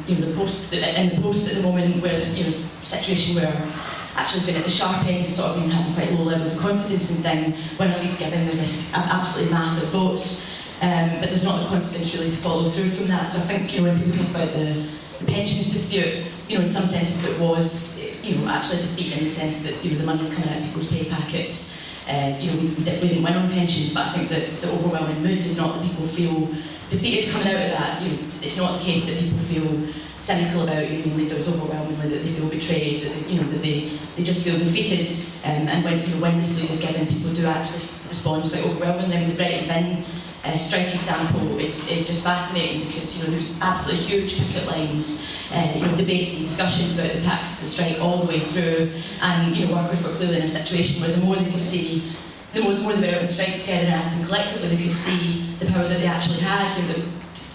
the post at the moment, where the situation where actually been at the sharp end, sort of been having quite low levels of confidence and thing. When a lead's given, there's this absolutely massive votes. But there's not the confidence really to follow through from that. So I think when people talk about the pensions dispute, in some senses it was actually a defeat in the sense that the money's coming out of people's pay packets. We didn't win on pensions, but I think that the overwhelming mood is not that people feel defeated coming out of that. It's not the case that people feel cynical about union leaders overwhelmingly, that they feel betrayed, that they just feel defeated. And when this lead is given, people do actually respond quite overwhelmingly. The Brighton Bin strike example is just fascinating, because there's absolutely huge picket lines, debates and discussions about the tactics of the strike all the way through, and workers were clearly in a situation where the more they could see, the more they were able to strike together and acting collectively, they could see the power that they actually had.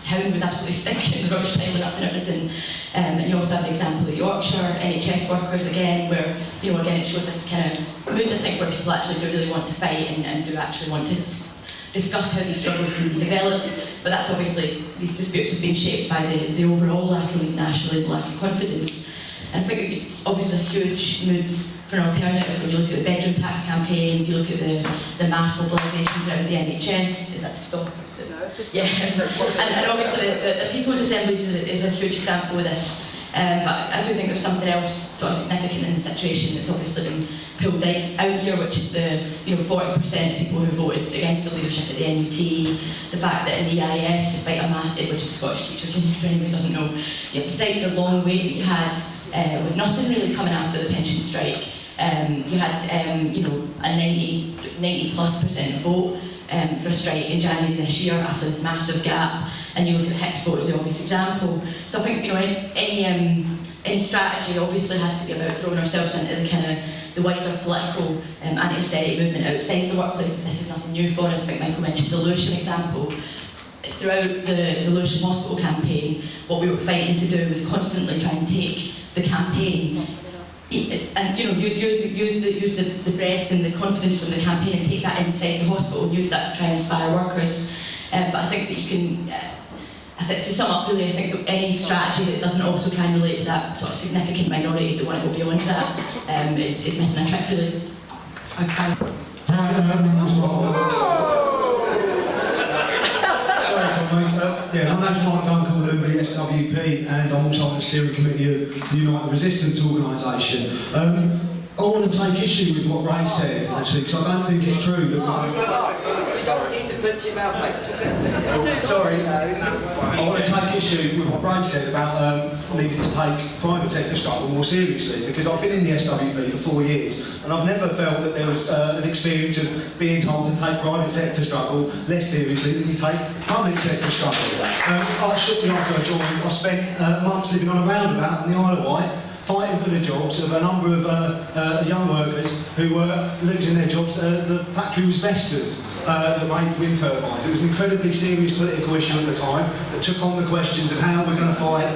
town was absolutely stinking, the rubbish piling up and everything. And you also have the example of Yorkshire, NHS workers again, where, you know, again it shows this kind of mood, I think, where people actually do really want to fight and do actually want to discuss how these struggles can be developed. But that's obviously, these disputes have been shaped by the overall lack of league nationally, the lack of confidence. And I think it's obviously this huge mood for an alternative when you look at the bedroom tax campaigns, you look at the mass mobilisations around the NHS. Is that the stop? Yeah, and obviously the People's Assemblies is a huge example of this. But I do think there's something else sort of significant in the situation that's obviously been pulled out here, which is the 40% of people who voted against the leadership at the NUT, the fact that in the EIS, despite which is Scottish Teachers Union, for anyone who doesn't know, despite the long wait that you had with nothing really coming after the pension strike, you had a 90+% vote for a strike in January this year after this massive gap, and you look at the Hicks vote as the obvious example. So I think any strategy obviously has to be about throwing ourselves into the kind of the wider political anti-austerity movement outside the workplaces. This is nothing new for us. I think Michael mentioned the Lewisham example. Throughout the Lewisham Hospital campaign, what we were fighting to do was constantly try and take the campaign and use the breadth and the confidence from the campaign and take that inside the hospital and use that to try and inspire workers. But I think that you can, to sum up really, I think that any strategy that doesn't also try and relate to that sort of significant minority that want to go beyond that is missing a trick really. Okay. Sorry, comrades. My name's Mark Duncan, I'm a member of the SWP, and I'm also on the steering committee of the United Resistance organisation. I want to take issue with what Ray said, actually, because I don't think it's true that Sorry, I want to take issue with what Ray said about needing to take private sector struggle more seriously, because I've been in the SWP for 4 years and I've never felt that there was an experience of being told to take private sector struggle less seriously than you take public sector struggle. Shortly after I joined, I spent months living on a roundabout in the Isle of Wight, fighting for the jobs of a number of young workers who were losing their jobs. The factory was Vestas that made wind turbines. It was an incredibly serious political issue at the time that took on the questions of how we're going to fight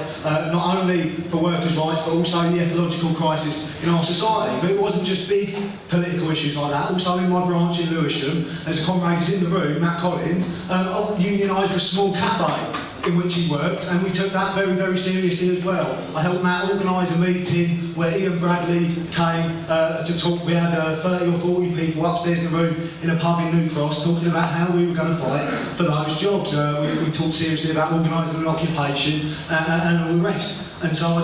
not only for workers' rights but also the ecological crisis in our society. But it wasn't just big political issues like that. Also in my branch in Lewisham, as a comrade is in the room, Matt Collins, unionised a small cafe in which he worked, and we took that very, very seriously as well. I helped Matt organise a meeting where Ian Bradley came to talk. We had 30 or 40 people upstairs in the room in a pub in New Cross talking about how we were going to fight for those jobs. We talked seriously about organising an occupation and all the rest. And so I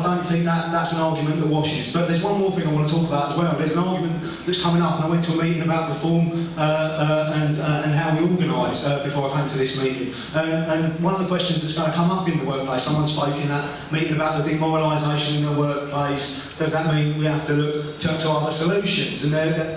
don't think that's an argument that washes. But there's one more thing I want to talk about as well. There's an argument that's coming up, and I went to a meeting about reform and how we organise before I came to this meeting. And one of the questions that's going to come up in the workplace, someone spoke in that meeting about the demoralisation in the workplace. Does that mean we have to look to other solutions? And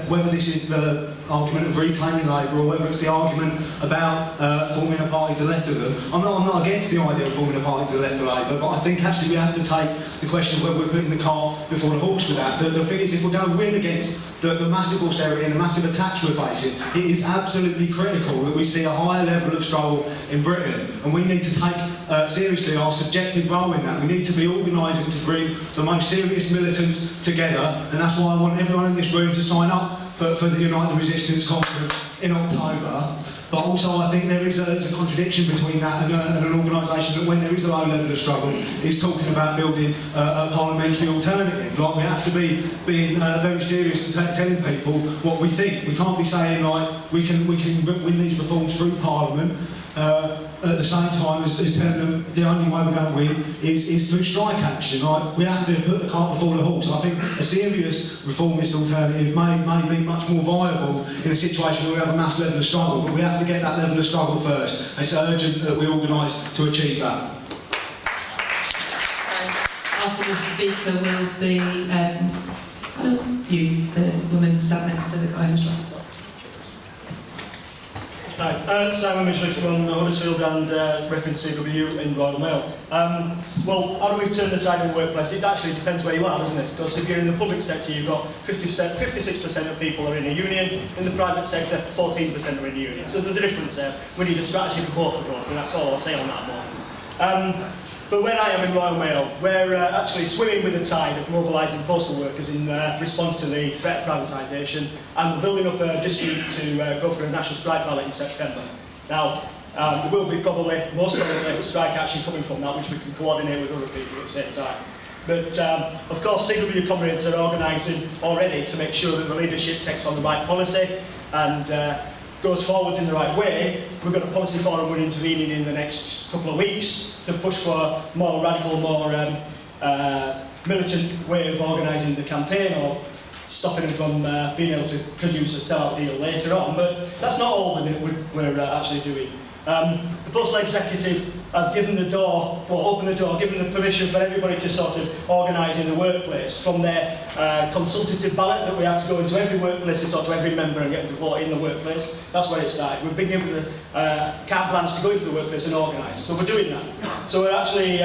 whether this is the argument of reclaiming labour or whether it's the argument about forming a party to the left of them. I'm not against the idea of forming a party to the left of Labour, but I think actually we have to take the question of whether we're putting the cart before the horse with that. The thing is, if we're going to win against the massive austerity and the massive attacks we're facing, it is absolutely critical that we see a higher level of struggle in Britain, and we need to take seriously our subjective role in that. We need to be organising to bring the most serious militants together, and that's why I want everyone in this room to sign up for the United Resistance Conference in October. But also I think there is a contradiction between that and an organisation that, when there is a low level of struggle, is talking about building a parliamentary alternative. Like, we have to be being very serious and telling people what we think. We can't be saying like we can win these reforms through Parliament at the same time as telling them the only way we're going to win is through strike action. Like, we have to put the cart before the horse. I think a serious reformist alternative may be much more viable in a situation where we have a mass level of struggle, but we have to get that level of struggle first. It's urgent that we organise to achieve that. After this speaker will be the woman sat next to the guy in the struggle. Hi, Simon Midgley from Huddersfield and repping CW in Royal Mail. Well, how do we turn the tide in the workplace? It actually depends where you are, doesn't it? Because if you're in the public sector, you've got 56% of people are in a union. In the private sector, 14% are in a union. So there's a difference there. We need a strategy for both of those, and that's all I'll say on that one. But where I am in Royal Mail, we're actually swimming with the tide of mobilising postal workers in response to the threat of privatisation, and we're building up a dispute to go for a national strike ballot in September. Now, there will be most probably, strike action coming from that, which we can coordinate with other people at the same time. But of course, CW comrades are organising already to make sure that the leadership takes on the right policy and goes forwards in the right way. We've got a policy forum we're intervening in the next couple of weeks to push for a more radical, more militant way of organising the campaign, or stopping them from being able to produce a sell-out deal later on. But that's not all we're actually doing. The Postal Executive have given the door, or opened the door, given the permission for everybody to sort of organise in the workplace from their consultative ballot that we have to go into every workplace and talk to every member and get them to vote in the workplace. That's where it started. We've been given the carte blanche to go into the workplace and organise. So we're doing that. So we're actually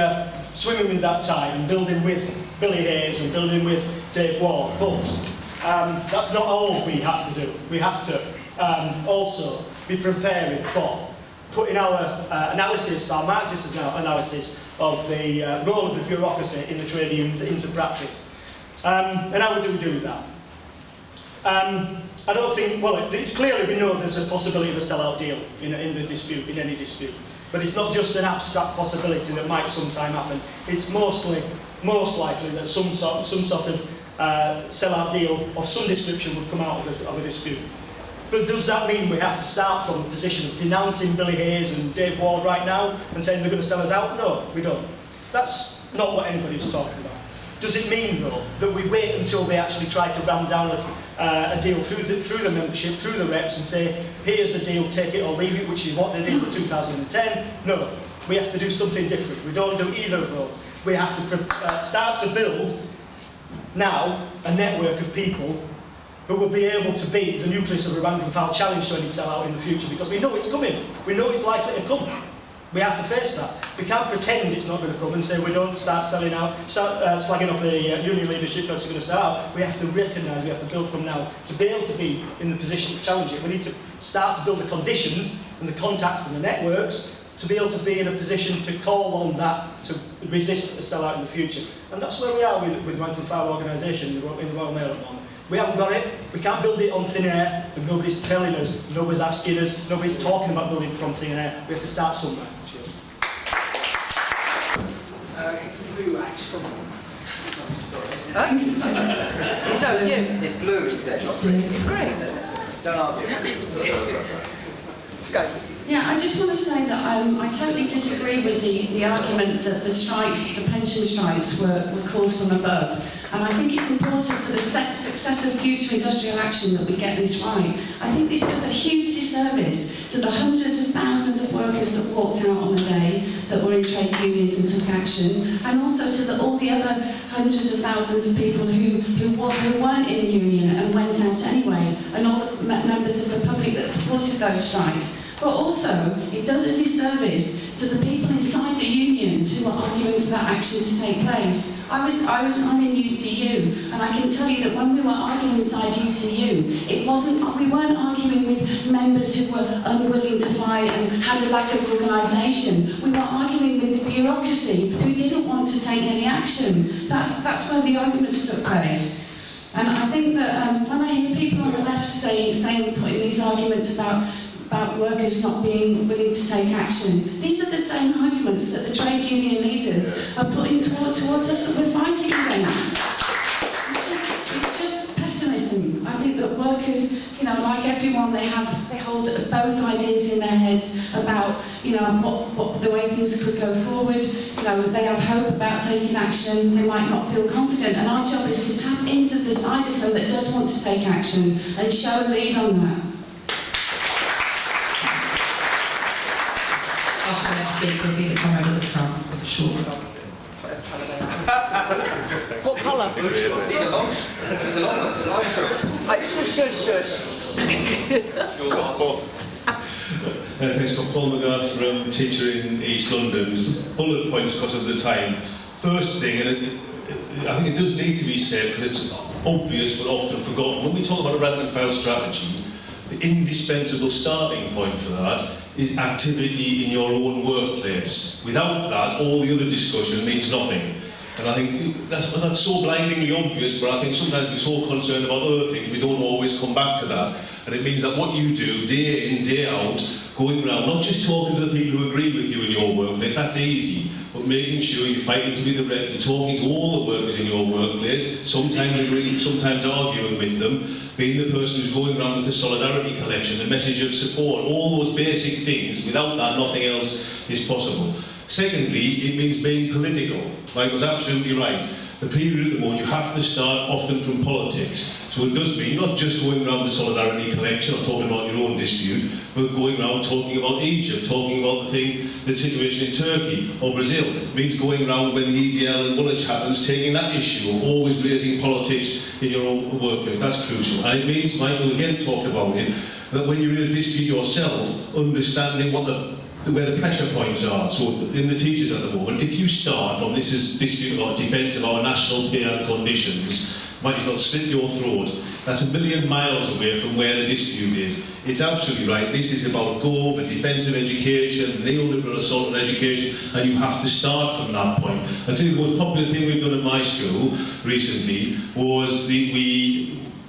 swimming with that tide and building with Billy Hayes and building with Dave Ward. But that's not all we have to do. We have to also be preparing for putting our analysis, our Marxist analysis of the role of the bureaucracy in the trade unions into practice. And how do we do that? I don't think, well, it's clearly we know there's a possibility of a sell-out deal in the dispute, in any dispute. But it's not just an abstract possibility that might sometime happen. It's most likely that some sort of sell-out deal of some description would come out of a dispute. But does that mean we have to start from the position of denouncing Billy Hayes and Dave Ward right now and saying they're going to sell us out? No, we don't. That's not what anybody's talking about. Does it mean, though, that we wait until they actually try to ram down a deal through the membership, through the reps, and say, here's the deal, take it or leave it, which is what they did in 2010? No, we have to do something different. We don't do either of those. We have to start to build now a network of people who will be able to beat the nucleus of a rank and file challenge to any sell-out in the future, because we know it's coming. We know it's likely to come. We have to face that. We can't pretend it's not going to come and say we don't start selling out, slagging off the union leadership that's going to sell out. We have to recognise, we have to build from now to be able to be in the position to challenge it. We need to start to build the conditions and the contacts and the networks to be able to be in a position to call on that, to resist a sell-out in the future. And that's where we are with rank and file organisation in the Royal Mail at the moment. We haven't got it, we can't build it on thin air, and nobody's telling us, nobody's asking us, nobody's talking about building from thin air. We have to start somewhere. It's blue, actually. It's blue. It's blue, he said. It's blue. It's green. Don't argue. Go. Yeah, I just want to say that I totally disagree with the argument that the strikes, the pension strikes, were called from above. And I think it's important for the success of future industrial action that we get this right. I think this does a huge disservice to the hundreds of thousands of workers that walked out on the day, that were in trade unions and took action, and also to all the other hundreds of thousands of people who weren't in a union and went out anyway, and all the members of the public that supported those strikes. But also, it does a disservice to the people inside the unions who are arguing for that action to take place. I'm in UCU, and I can tell you that when we were arguing inside UCU, we weren't arguing with members who were unwilling to fight and had a lack of organisation. We were arguing with the bureaucracy who didn't want to take any action. That's where the arguments took place. And I think that when I hear people on the left putting these arguments about workers not being willing to take action, these are the same arguments that the trade union leaders are putting towards us that we're fighting against. It's just pessimism. I think that workers, like everyone, they hold both ideas in their heads about, what the way things could go forward. They have hope about taking action. They might not feel confident, and our job is to tap into the side of them that does want to take action and show a lead on that. After the next speaker will be the comrade at the front with the shorts on. What colour? It's a long one. Shush. Thanks, got Paul McGrath from Teacher in East London. Just bullet points because of the time. First thing, and I think it does need to be said because it's obvious but often forgotten. When we talk about a rank and file strategy, the indispensable starting point for that is activity in your own workplace. Without that, all the other discussion means nothing. And I think that's so blindingly obvious, but I think sometimes we're so concerned about other things, we don't always come back to that. And it means that what you do day in, day out, going around, not just talking to the people who agree with you in your workplace, that's easy, but making sure you're fighting to be the rep, you're talking to all the workers in your workplace, sometimes agreeing, sometimes arguing with them, being the person who's going around with the solidarity collection, the message of support, all those basic things. Without that, nothing else is possible. Secondly, it means being political. Mike was absolutely right. The period at the moment, you have to start often from politics. So it does mean not just going around the solidarity collection or talking about your own dispute, but going around talking about Egypt, talking about the situation in Turkey or Brazil. It means going around when the EDL and Woolwich happens, taking that issue, or always raising politics in your own workplace. That's crucial. And it means, Michael again talked about it, that when you're in a dispute yourself, understanding where the pressure points are. So in the teachers at the moment, if you start from this is dispute about defence of our national pay and conditions, might as well slit your throat. That's a million miles away from where the dispute is. It's absolutely right. This is about Gove, the defence of education, neoliberal assault on education, and you have to start from that point. I tell you the most popular thing we've done at my school recently was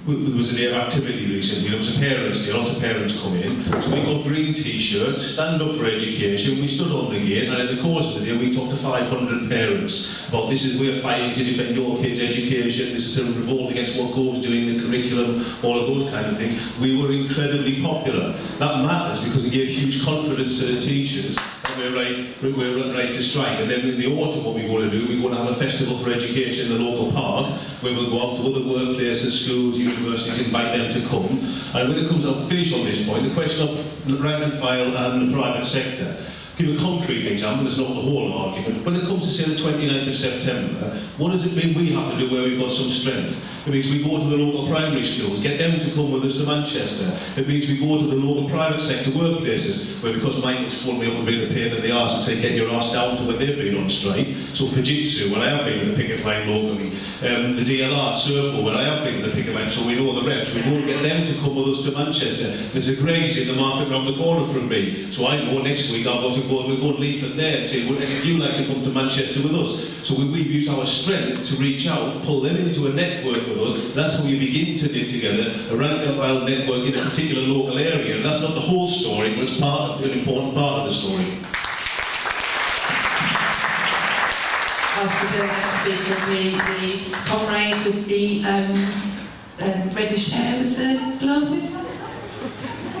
there was a day of activity recently. It was a parents' day, a lot of parents come in. So we got green t-shirts, stand up for education, we stood on the gate, and in the course of the day we talked to 500 parents about this is we're fighting to defend your kids' education, this is a revolt against what Gove's doing, the curriculum, all of those kind of things. We were incredibly popular. That matters because it gave huge confidence to the teachers that we're right to strike. And then in the autumn what we're going to do, we're going to have a festival for education in the local park where we'll go out to other workplaces, schools, universities, invite them to come. And when it comes up, finish on this point, the question of rank and file and the private sector. Give a concrete example, it's not the whole argument. When it comes to say the 29th of September, what does it mean we have to do where we've got some strength? It means we go to the local primary schools, get them to come with us to Manchester. It means we go to the local private sector workplaces, where because Michael's phoned me up and been a pain in the arse and say get your arse down to when they've been on strike. So Fujitsu, where I have been with the picket line locally, the DLR, Circle, where I have been with the picket line, so we know the reps, we go and get them to come with us to Manchester. There's a Greggs in the market around the corner from me, so I know next week I've got to we'll go and leaflet there and say, would any of you like to come to Manchester with us? So we use our strength to reach out, pull them into a network with us. That's how we begin to knit together a rank and file network in a particular local area. And that's not the whole story, but it's an important part of the story. After the next speaker, the comrade with the reddish hair with the glasses.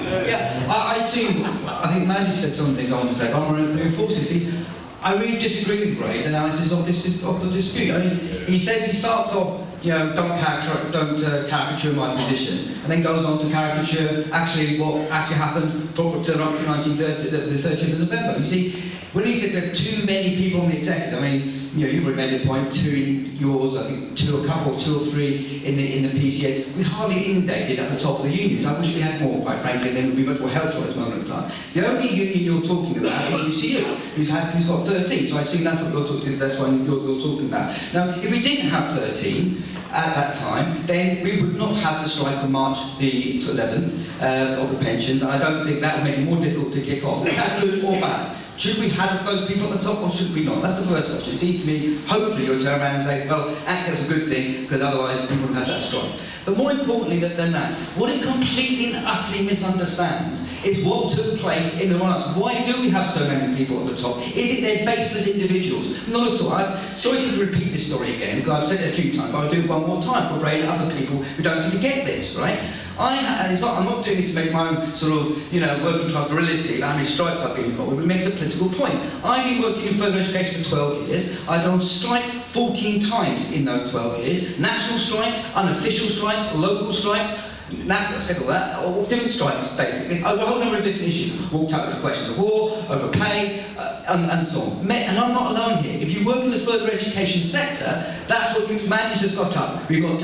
Yeah, I too, I think Mandy said some things I want to say, but I want to reinforce it. See, I really disagree with Ray's analysis of the dispute. I mean, he says he starts off, you know, don't caricature my position, and then goes on to caricature actually what actually happened up to 1930, the 30th of November. You see, when he said there are too many people in the executive, I mean, you know, you've already made the point, 2 in yours, I think 2 or 3 in the PCS. We're hardly inundated at the top of the unions. I wish we had more, quite frankly, and then we'd be much more helpful at this moment in time. The only union you're talking about is UCU, who's got 13, so I assume that's what that's what you're talking about. Now, if we didn't have 13 at that time, then we would not have the strike on March the 11th of the pensions, and I don't think that would make it more difficult to kick off. Is that good or bad? Should we have those people at the top or should we not? That's the first question. It seems to me, hopefully you'll turn around and say, well, actually that's a good thing, because otherwise we wouldn't have that strike. But more importantly than that, what it completely and utterly misunderstands is what took place in the run-up. Why do we have so many people at the top? Is it they're baseless individuals? Not at all. I'm sorry to repeat this story again, because I've said it a few times, but I'll do it one more time for Ray and other people who don't seem to get this, right? I'm not doing this to make my own sort of, you know, working class virility about how many strikes I've been involved with. It makes a political point. I've been working in further education for 12 years. I've been on strike 14 times in those 12 years. National strikes, unofficial strikes, local strikes. Now, I said all that, or different strikes, basically, over a whole number of different issues. Walked out with the question of war, over pay, and so on. And I'm not alone here. If you work in the further education sector, that's what Madness has got up. We've got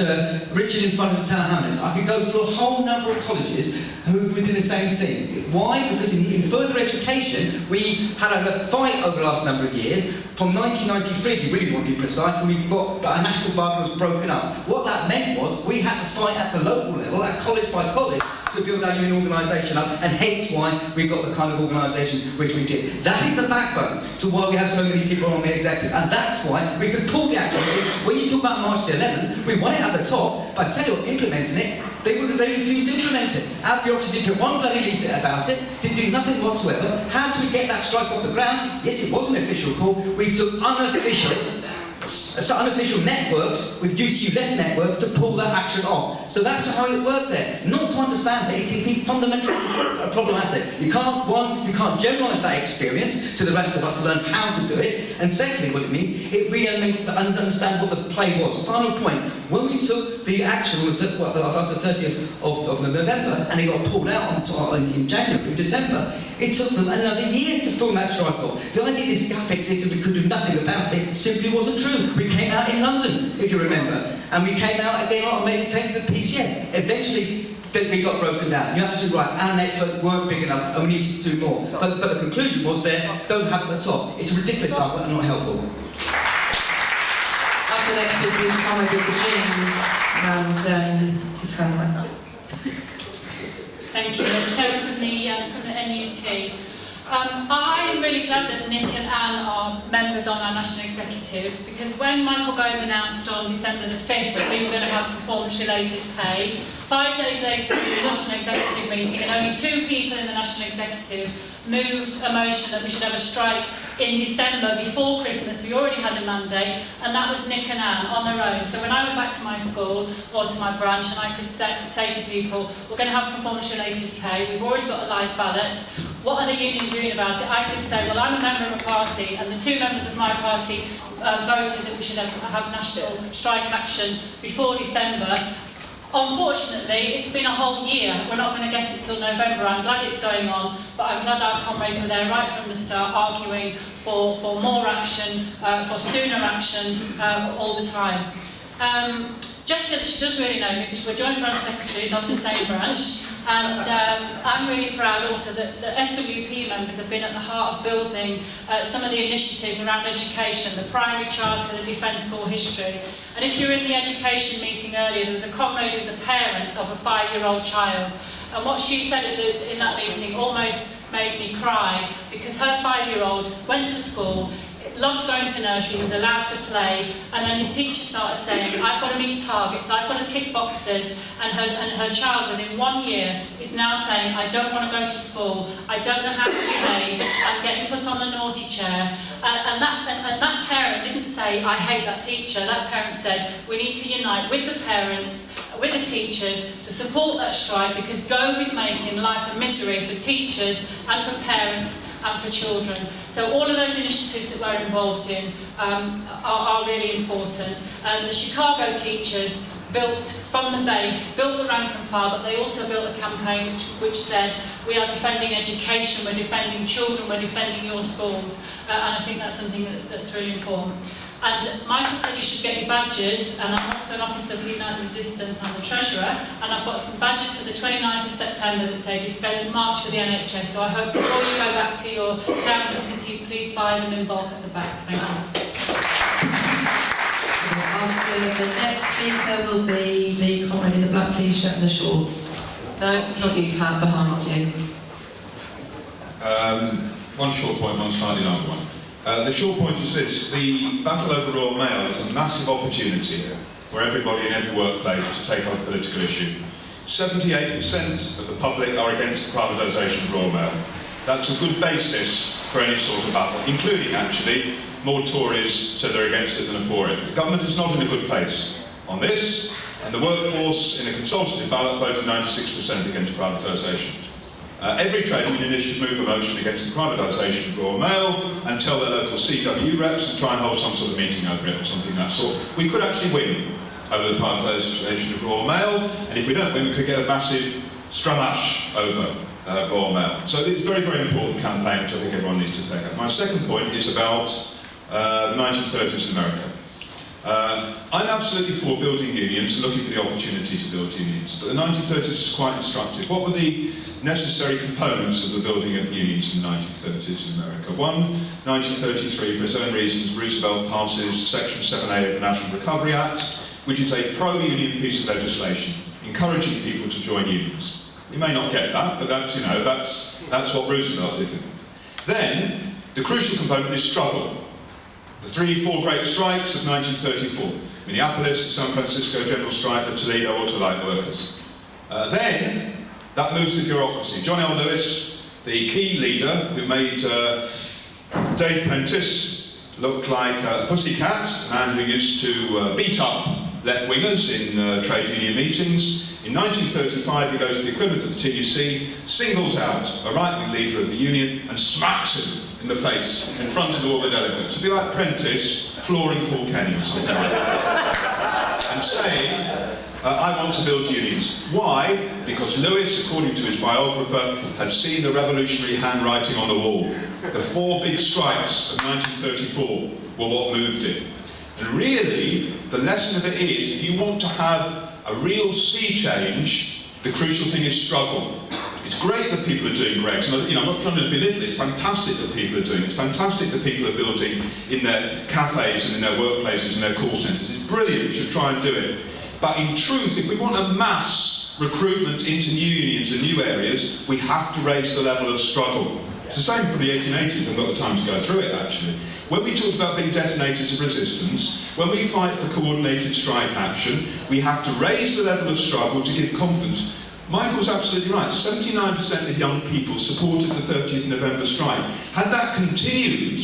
Richard in front of the Tower Hamlets. I could go through a whole number number of colleges who were doing the same thing. Why? Because in further education, we had a fight over the last number of years. From 1993, if you really want to be precise, when we got our national bargain was broken up. What that meant was we had to fight at the local level, at college by college, to build our union organisation up, and hence why we got the kind of organisation which we did. That is the backbone to why we have so many people on the executive, and that's why we could pull the action. When you talk about March the 11th, we want it at the top, but I tell you what, implementing it, they refused to implement it. Our bureaucracy didn't put one bloody leaflet about it, didn't do nothing whatsoever. How did we get that strike off the ground? Yes, it was an official call. We took unofficial networks with UCU left networks to pull that action off. So that's how it worked there. Not to understand that, it's fundamentally problematic. You can't generalise that experience to the rest of us to learn how to do it. And secondly, what it means, it really makes understand what the play was. Final point, when we took the action after 30th of November, and it got pulled out in January, December, it took them another year to film that strike off. The idea this gap existed, we could do nothing about it, simply wasn't true. We came out in London, if you remember, and we came out again on May the 10th of the PCS. Eventually, we got broken down. You're absolutely right, our network weren't big enough, and we needed to do more. But the conclusion was there, don't have it at the top. It's a ridiculous argument and not helpful. Up the next speaker is Conrad Booker James, and he's kind of like that. Thank you. Sarah from the NUT. I'm really glad that Nick and Anne are members on our National Executive, because when Michael Gove announced on December the 5th that we were going to have performance-related pay, 5 days later there was a National Executive meeting and only 2 people in the National Executive moved a motion that we should have a strike in December before Christmas. We already had a mandate, and that was Nick and Anne on their own. So when I went back to my school or to my branch and I could say to people, we're going to have performance-related pay, we've already got a live ballot, what are the union doing about it? I could say, well, I'm a member of a party, and the 2 members of my party voted that we should have national strike action before December. Unfortunately, it's been a whole year. We're not going to get it till November. I'm glad it's going on, but I'm glad our comrades were there right from the start, arguing for more action, for sooner action all the time. Jess said that she does really know me because we're joint branch secretaries of the same branch, and I'm really proud also that the SWP members have been at the heart of building some of the initiatives around education, the primary charter, the Defence School history. And if you were in the education meeting earlier, there was a comrade who was a parent of a 5-year-old child, and what she said in that meeting almost made me cry, because her 5-year-old went to school, loved going to nursery, was allowed to play, and then his teacher started saying, I've got to meet targets, I've got to tick boxes, and her child within 1 year is now saying, I don't want to go to school, I don't know how to behave, I'm getting put on the naughty chair. And that parent didn't say, I hate that teacher. That parent said, we need to unite with the parents, with the teachers, to support that strike, because Gove is making life a misery for teachers and for parents and for children. So all of those initiatives that we're involved in are really important. The Chicago teachers built from the base, built the rank and file, but they also built a campaign which said, we are defending education, we're defending children, we're defending your schools. And I think that's something that's really important. And Michael said you should get your badges, and I'm also an officer of United Resistance, I'm the treasurer, and I've got some badges for the 29th of September that say defend March for the NHS. So I hope before you go back to your towns and cities, please buy them in bulk at the back. Thank you. After the next speaker will be the comrade in the black t-shirt and the shorts. No, not you, Pat, behind you. One short point, one slightly longer one. The short point is this: the battle over Royal Mail is a massive opportunity for everybody in every workplace to take on a political issue. 78% of the public are against the privatisation of Royal Mail. That's a good basis for any sort of battle, including, actually, more Tories said they're against it than are for it. The government is not in a good place on this, and the workforce in a consultative ballot voted 96% against privatisation. Every trade union should move a motion against the privatisation of Royal Mail and tell their local CW reps and try and hold some sort of meeting over it or something of that sort. We could actually win over the privatisation of Royal Mail, and if we don't win, we could get a massive stramash over Royal Mail. So it's a very, very important campaign, which I think everyone needs to take up. My second point is about the 1930s in America. I'm absolutely for building unions and looking for the opportunity to build unions, but the 1930s is quite instructive. What were the necessary components of the building of the unions in the 1930s in America? One, 1933, for his own reasons, Roosevelt passes Section 7A of the National Recovery Act, which is a pro-union piece of legislation, encouraging people to join unions. You may not get that, but that's, you know, that's what Roosevelt did. Then, the crucial component is struggle. The 3-4 great strikes of 1934. Minneapolis, the San Francisco General Strike, the Toledo Auto Light Workers. Then, that moves the bureaucracy. John L. Lewis, the key leader who made Dave Prentice look like a pussycat, a man who used to beat up left-wingers in trade union meetings. In 1935, he goes to the equivalent of the TUC, singles out a right-wing leader of the union and smacks him in the face in front of all the delegates. It'd be like Prentice flooring Paul Kenny or something like that. And saying, I want to build unions. Why? Because Lewis, according to his biographer, had seen the revolutionary handwriting on the wall. The 4 big strikes of 1934 were what moved it. And really, the lesson of it is, if you want to have a real sea change, the crucial thing is struggle. It's great that people are doing Greg's. I'm not trying to belittle it. It's fantastic that people are doing it. It's fantastic that people are building in their cafes and in their workplaces and their call centres. It's brilliant. We should try and do it. But in truth, if we want a mass recruitment into new unions and new areas, we have to raise the level of struggle. It's the same from the 1880s. I've got the time to go through it, actually. When we talked about being detonators of resistance, when we fight for coordinated strike action, we have to raise the level of struggle to give confidence. Michael's absolutely right. 79% of young people supported the 30th November strike. Had that continued,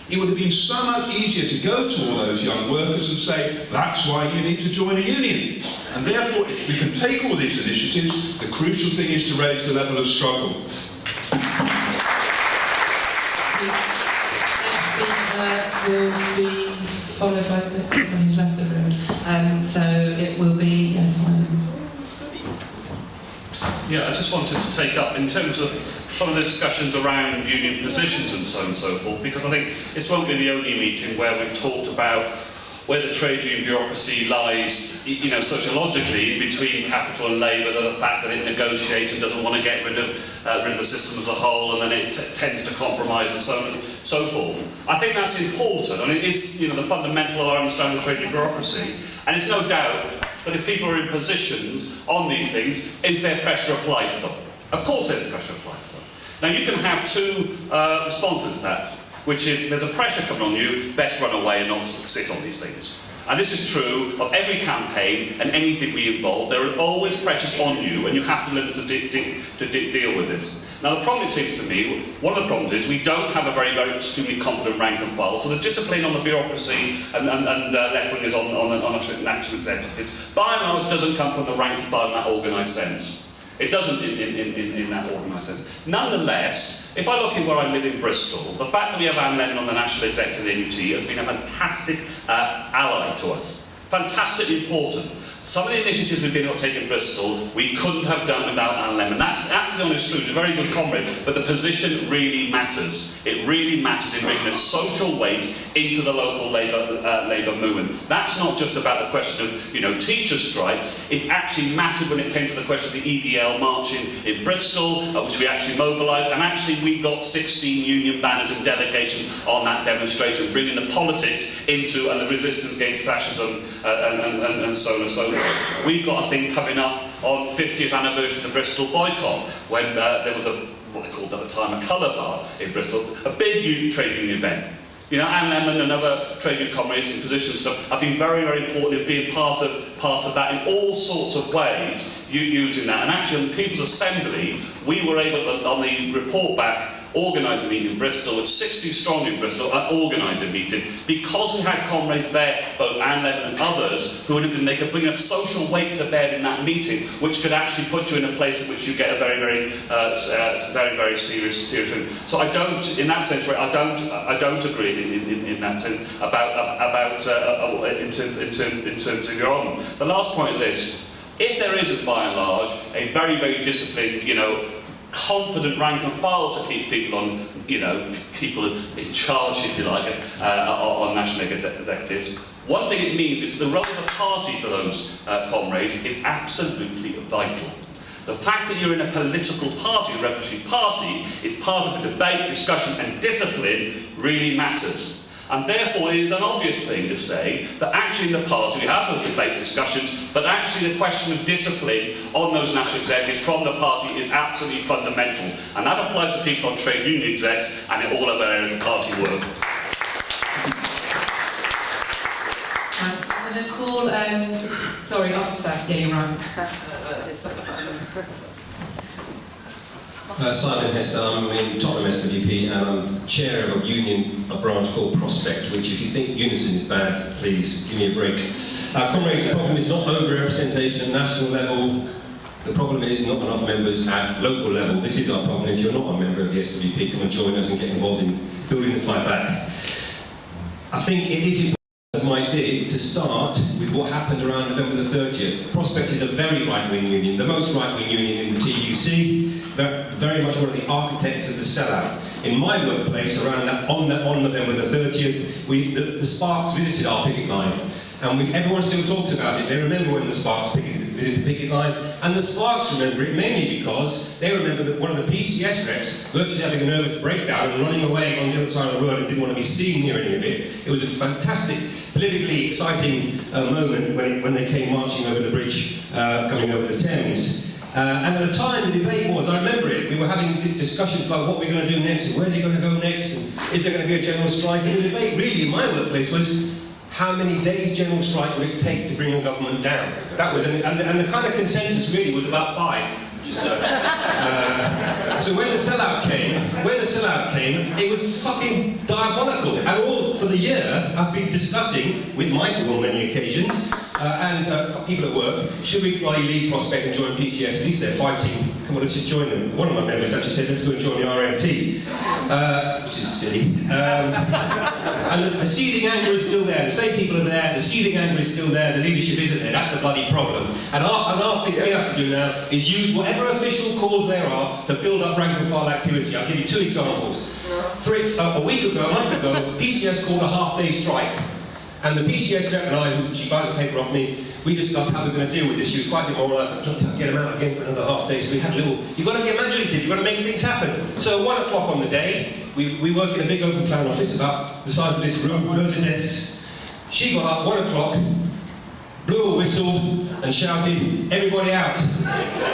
it would have been so much easier to go to all those young workers and say, that's why you need to join a union. And therefore, if we can take all these initiatives, the crucial thing is to raise the level of struggle. Will be followed by the someone who's left the room. So it will be, Simon. Yeah, I just wanted to take up in terms of some of the discussions around union positions and so on and so forth, because I think this won't be the only meeting where we've talked about where the trade union bureaucracy lies, sociologically between capital and labour, the fact that it negotiates and doesn't want to get rid of the system as a whole, and then it tends to compromise and so on and so forth. I think that's important, and it is the fundamental of our understanding of trade union bureaucracy. And it's no doubt that if people are in positions on these things, is there pressure applied to them? Of course there's pressure applied to them. Now you can have 2 responses to that, which is there's a pressure coming on you, best run away and not sit on these things. And this is true of every campaign and anything we involve. There are always pressures on you, and you have to learn to deal with this. Now, the problem, it seems to me, one of the problems is we don't have a very extremely confident rank and file. So the discipline on the bureaucracy and left-wingers on national executives, by and large, doesn't come from the rank and file in that organised sense. It doesn't in that organised sense. Nonetheless, if I look in where I live in Bristol, the fact that we have Anne Lemon on the National Executive of the NUT has been a fantastic ally to us. Fantastically important. Some of the initiatives we've been able to take in Bristol, we couldn't have done without Anne Lemon. That's the honest truth. He's a very good comrade, but the position really matters. It really matters in bringing a social weight into the local labour movement. That's not just about the question of teacher strikes. It actually mattered when it came to the question of the EDL marching in Bristol, which we actually mobilised, and actually we got 16 union banners and delegations on that demonstration, bringing the politics into and the resistance against fascism and so on and so forth. We've got a thing coming up on 50th anniversary of the Bristol boycott, when there was what they called at the time a colour bar in Bristol, a big trade union event. Anne Lemon and other trade union comrades in positions stuff have been very, very important in being part of that in all sorts of ways, using that. And actually on the People's Assembly, we were able to, on the report back, organise a meeting in Bristol, with 60 strong in Bristol, organise a meeting, because we had comrades there, both Anne Lemon and others, who they could bring a social weight to bear in that meeting, which could actually put you in a place in which you get a very, very serious thing. So I don't, in that sense, I don't agree in that sense about in terms of your argument. The last point of this: if there isn't, by and large, a very, very disciplined, confident rank and file to keep people people in charge, if you like, on national executives, One thing it means is the role of a party for those comrades is absolutely vital. The fact that you're in a political party, a revolutionary party, is part of a debate, discussion and discipline really matters. And therefore it is an obvious thing to say that actually in the party we have those debate discussions, but actually the question of discipline on those national executives from the party is absolutely fundamental. And that applies to people on trade union execs and in all other areas of party work. Thanks. I'm going to call, sorry, yeah, you're right. Simon Hester, I'm in Tottenham SWP and I'm chair of a union, a branch called Prospect, which if you think unison is bad, please give me a break. Comrades, the problem is not over-representation at national level, the problem is not enough members at local level. This is our problem. If you're not a member of the SWP, come and join us and get involved in building the fight back. I think it is important, as Mike did, to start with what happened around November the 30th. Prospect is a very right-wing union, the most right-wing union in the TUC, very much one of the architects of the sellout. In my workplace, around that, on November the 30th, the Sparks visited our picket line, and everyone still talks about it. They remember when the Sparks visited the picket line, and the Sparks remember it mainly because they remember that one of the PCS reps virtually having a nervous breakdown and running away on the other side of the road and didn't want to be seen near any of it. It was a fantastic, politically exciting moment when they came marching over the bridge, coming over the Thames. And at the time, the debate was, I remember it, we were having discussions about what we're going to do next, and where's he going to go next, and is there going to be a general strike? And the debate really in my workplace was, how many days general strike would it take to bring a government down? That was, and the kind of consensus really was about 5. So when the sellout came, it was fucking diabolical. And all for the year, I've been discussing with Michael on many occasions, and people at work, should we bloody leave Prospect and join PCS? At least they're fighting. Come on, let's just join them. One of my members actually said, let's go and join the RMT, which is silly. And the seething anger is still there. The same people are there. The seething anger is still there. The leadership isn't there. That's the bloody problem. And our thing we have to do now is use whatever official calls there are to build up rank and file activity. I'll give you 2 examples. A week ago, a month ago, PCS called a half-day strike. And the PCS rep and I, she buys the paper off me, we discussed how we're going to deal with this. She was quite demoralised. I don't get him out again for another half day. So we had a little, you've got to be imaginative, you've got to make things happen. So 1 o'clock on the day, we work in a big open plan office about the size of this room, loads of desks. She got up 1 o'clock, blew a whistle and shouted, everybody out.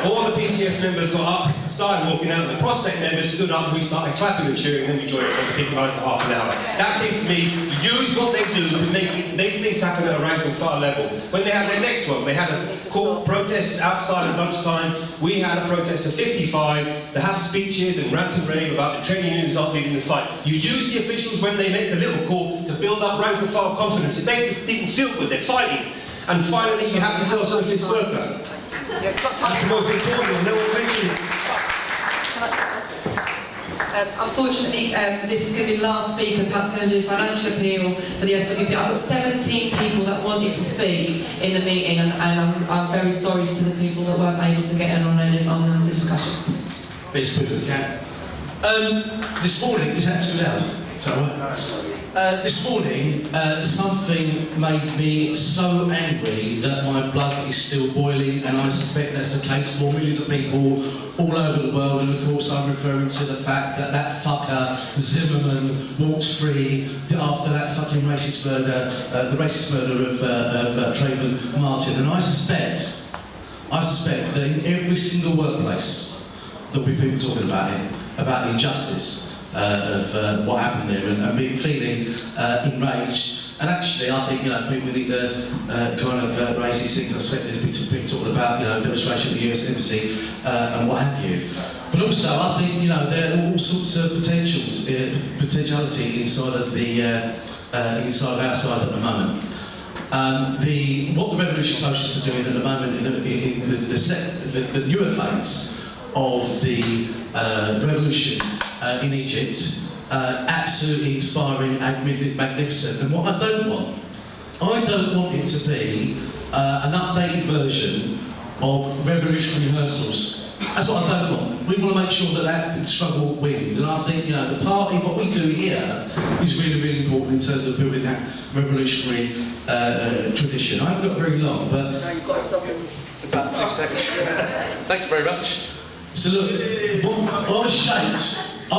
All the PCS members got up, started walking out, the Prospect members stood up and we started clapping and cheering, and then we joined the picket line for half an hour. That seems to me, use what they do to make things happen at a rank and file level. When they had their next one, they had a court protests outside at lunchtime. We had a protest of 55 to have speeches and rant and rave about the trade unions not leading the fight. You use the officials when they make a little call to build up rank and file confidence. It makes people feel good, they're fighting. And finally, you have to sell socialist worker. That's the most important one, no one's mentioning it. Unfortunately, this is going to be the last speaker, perhaps going to do a financial appeal for the SWP. I've got 17 people that wanted to speak in the meeting, and I'm very sorry to the people that weren't able to get in on the discussion. Be as quick as I can. This morning, is that too loud? Is that right? This morning, something made me so angry that my blood is still boiling, and I suspect that's the case for millions of people all over the world. And of course, I'm referring to the fact that that fucker Zimmerman walked free after that fucking racist murder, the racist murder of Trayvon Martin. And I suspect that in every single workplace there'll be people talking about it, about the injustice of what happened there, and me feeling enraged. And actually, I think people need to kind of raise these things. I expect there's people talking about demonstration at the US Embassy and what have you. But also, I think there are all sorts of potentiality inside of our side at the moment. What the Revolution Socialists are doing at the moment in the newer phase of the revolution in Egypt, absolutely inspiring and magnificent. And what I don't want it to be an updated version of revolutionary rehearsals. That's what I don't want. We want to make sure that that struggle wins. And I think, you know, the party, what we do here is really, really important in terms of building that revolutionary tradition. I haven't got very long, but... No, you've got to stop him. About 2 seconds. Thanks very much. So look, I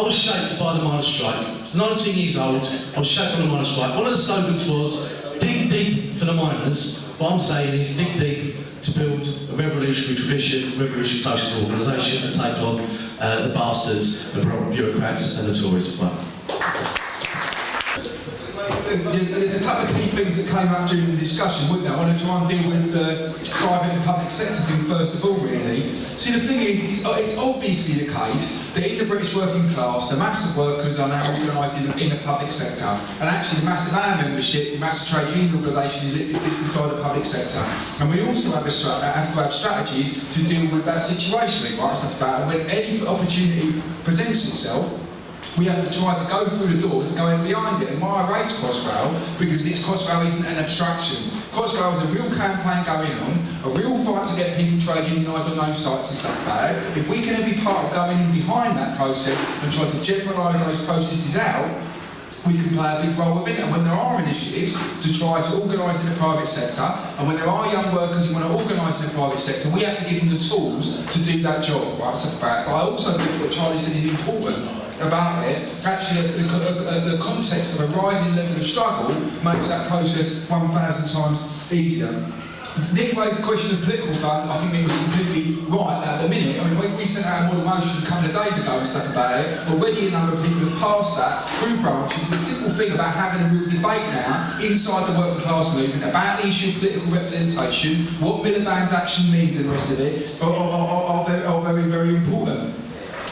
was shaped by the miners' strike. 19 years old, I was shaped by the miners' strike. One of the slogans was, dig deep for the miners. What I'm saying is, dig deep to build a revolutionary tradition, revolutionary social organisation, and take on the bastards, the bureaucrats and the Tories as well. There's a couple of key things that came up during the discussion, wouldn't there? I want to try and deal with the private and public sector thing first of all, really. See, the thing is, it's obviously the case that in the British working class, the mass of workers are now organised in the public sector, and actually the mass of our membership, the mass of trade union organisation exists inside the public sector. And we also have to have strategies to deal with that situation, right? Stuff about when any opportunity presents itself, we have to try to go through the door to go in behind it. And why I raise Crossrail, because this Crossrail isn't an abstraction. Crossrail is a real campaign going on, a real fight to get people trade unionised on those sites and stuff like that. If we can be part of going in behind that process and try to generalise those processes out, we can play a big role within it. And when there are initiatives to try to organise in the private sector, and when there are young workers who want to organise in the private sector, we have to give them the tools to do that job, right? But I also think what Charlie said is important about it. Actually, the context of a rising level of struggle makes that process 1,000 times easier. Nick raised the question of political fund. I think it was completely right at the minute. I mean, we sent out a model motion a couple of days ago and stuff about it. Already a number of people have passed that through branches. The simple thing about having a real debate now inside the working class movement about the issue of political representation, what Miliband's action means and the rest of it, are very, very important.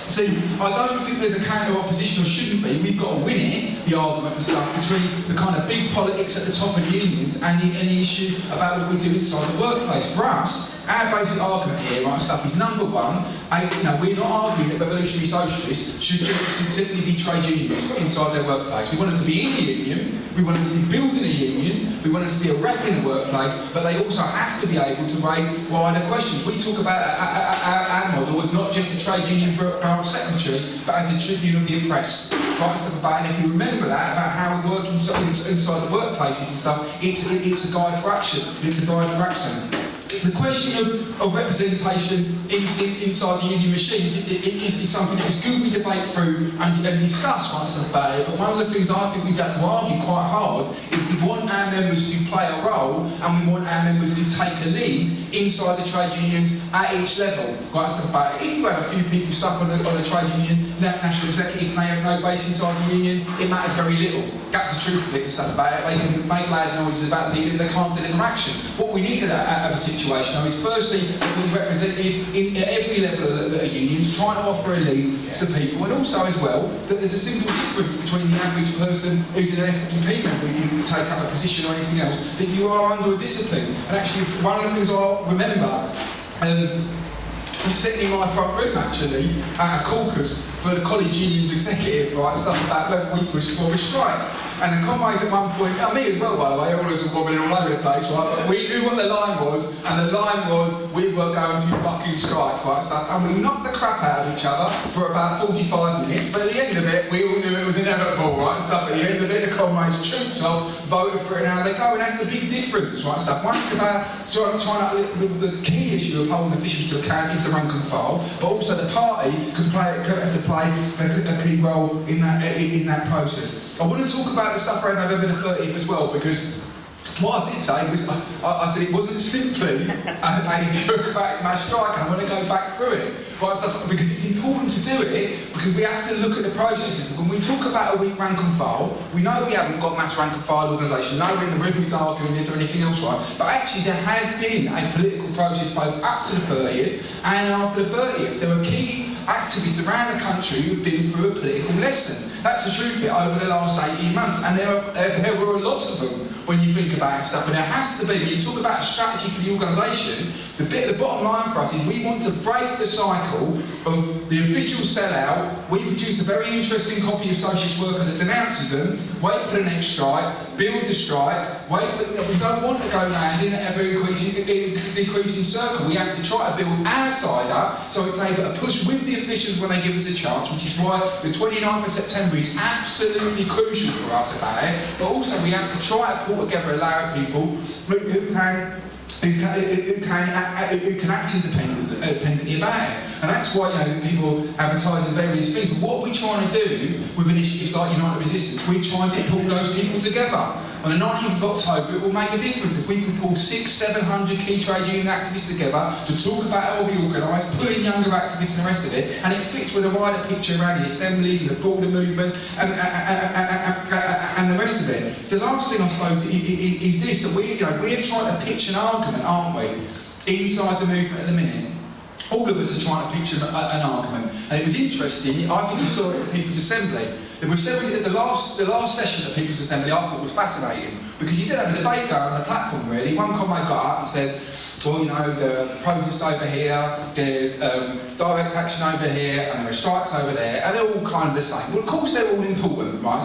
See, I don't think there's a counter opposition, or shouldn't be. We've got to win it, the argument and stuff, between the kind of big politics at the top of the unions and the issue about what we do inside the workplace. For us, our basic argument here, right, stuff is number one, we're not arguing that revolutionary socialists should simply be trade unionists inside their workplace. We want them to be in a union, we want them to be building a union, we want them to be a rep in the workplace, but they also have to be able to raise wider questions. We talk about our model as not just a trade union branch secretary, but as a tribune of the oppressed. Right, stuff about, and if you remember that, about how we work inside the workplaces and stuff, it's a guide for action. It's a guide for action. The question of representation inside the union machines is something that is good we debate through and discuss right stuff about it. But one of the things I think we've had to argue quite hard is we want our members to play a role and we want our members to take a lead inside the trade unions at each level. Right stuff about it. If you have a few people stuck on the trade union national executive and they have no base inside the union, it matters very little. That's the truth of it and stuff about it. They can make loud noises about the union, they can't deliver action. What we need out of a situation though is firstly being represented at every level of the unions, trying to offer a lead to people, and also as well that there's a simple difference between the average person who's an SWP member if you take up a position or anything else, that you are under a discipline. And actually one of the things I remember was sitting in my front room actually at a caucus for the college union's executive, right, something about whether we pushed for a strike. And the comrades at one point, and me as well by the way, all of us were wobbling all over the place, right, but we knew what the line was, and the line was we were going to fucking strike, right, stuff. And we knocked the crap out of each other for about 45 minutes, but at the end of it, we all knew it was inevitable, right, stuff. At the end of it, the comrades trooped off, voted for it, and now they go, and that's a big difference, right, stuff. One is about trying to, the key issue of holding officials to account is the rank and file, but also the party has to play a key role in that process. I want to talk about the stuff around November the 30th as well, because what I did say was, I said it wasn't simply a bureaucratic mass strike, and I want to go back through it, right, stuff, because it's important to do it, because we have to look at the processes. When we talk about a weak rank and file, we know we haven't got mass rank and file organisation, no one in the room is arguing this or anything else, right, but actually there has been a political process both up to the 30th and after the 30th. There are key activists around the country who've been through a political lesson. That's the truth of it over the last 18 months, and there were a lot of them when you think about it stuff. And there has to be, when you talk about a strategy for the organisation, The bottom line for us is we want to break the cycle of the official sellout. We produce a very interesting copy of Socialist Worker that denounces them, wait for the next strike, build the strike, we don't want to go round in an decreasing circle. We have to try to build our side up so it's able to push with the officials when they give us a chance, which is why the 29th of September is absolutely crucial for us about it. But also we have to try to pull together a layer of people who can act independently about it. And that's why people advertise in various things. But what we're trying to do with initiatives like United Resistance, we're trying to pull those people together. On the 19th of October, it will make a difference if we can pull 600-700 key trade union activists together to talk about how we organise, pull in younger activists and the rest of it, and it fits with a wider picture around the assemblies and the broader movement and the rest of it. The last thing I suppose is this, that we're trying to pitch an argument, aren't we, inside the movement at the minute. All of us are trying to picture an argument, and it was interesting. I think you saw it at the People's Assembly. There were several at the last session of the People's Assembly. I thought was fascinating because you did have a debate going on the platform. Really, one comrade got up and said, "Well, the protests over here, there's direct action over here, and there are strikes over there, and they're all kind of the same." Well, of course, they're all important, right?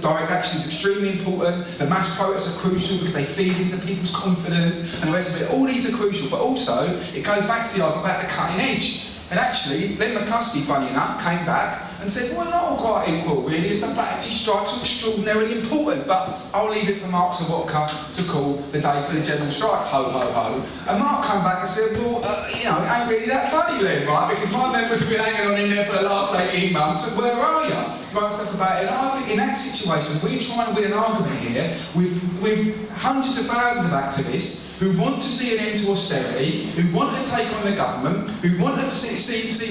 Direct action is extremely important. The mass protests are crucial because they feed into people's confidence and the rest of it. All these are crucial, but also it goes back to the argument about the cutting edge. And actually, Len McCluskey, funny enough, came back and said, well, not all quite equal, really. It's the fact actually strikes are extraordinarily important, but I'll leave it for Mark Sawotka to call the day for the general strike, ho, ho, ho. And Mark came back and said, well, it ain't really that funny, Len, right? Because my members have been hanging on in there for the last 18 months, and where are you? Right, stuff about it. And I think in that situation, we're trying to win an argument here with hundreds of thousands of activists who want to see an end to austerity, who want to take on the government, who want to see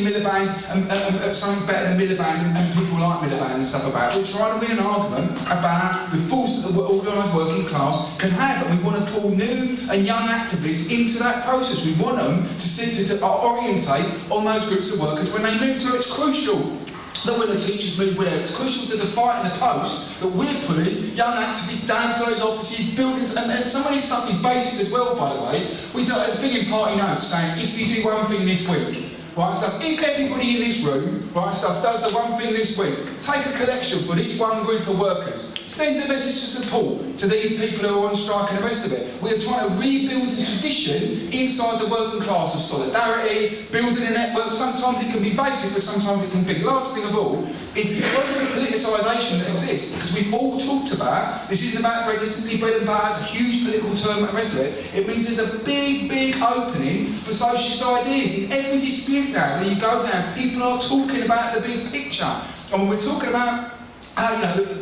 Miliband and something better than Miliband and people like Miliband and stuff about it. We're trying to win an argument about the force that the organised working class can have, and we want to pull new and young activists into that process. We want them to orientate on those groups of workers when they move. So it's crucial that when the teachers move with it, it's crucial to the fight in the post that we're pulling young activists down to those offices, buildings, and some of this stuff is basic as well, by the way. We do a thing in party notes saying, if you do one thing this week, right, stuff, if everybody in this room, right, stuff, does the one thing this week, take a collection for this one group of workers, send a message of support to these people who are on strike and the rest of it. We're trying to rebuild a tradition inside the working class of solidarity, building a network. Sometimes it can be basic, but sometimes it can be. The last thing of all is because of the politicisation that exists, because we've all talked about, this isn't about simply bread and butter, it's a huge political term and the rest of it, it means there's a big, big opening for socialist ideas. In every dispute now, when you go down, people are talking about the big picture. And when we're talking about how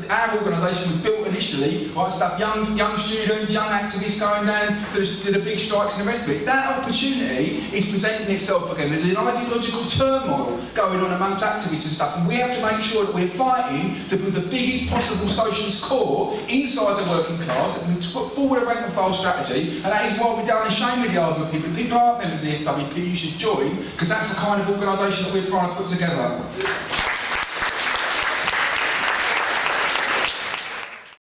our organisation was built initially, right, stuff, young students, young activists going down to the big strikes and the rest of it. That opportunity is presenting itself again. There's an ideological turmoil going on amongst activists and stuff, and we have to make sure that we're fighting to build the biggest possible socialist core inside the working class, and we put forward a rank and file strategy, and that is why we're down the shame with the argument people. If people aren't members of the SWP, you should join, because that's the kind of organisation that we're trying to put together.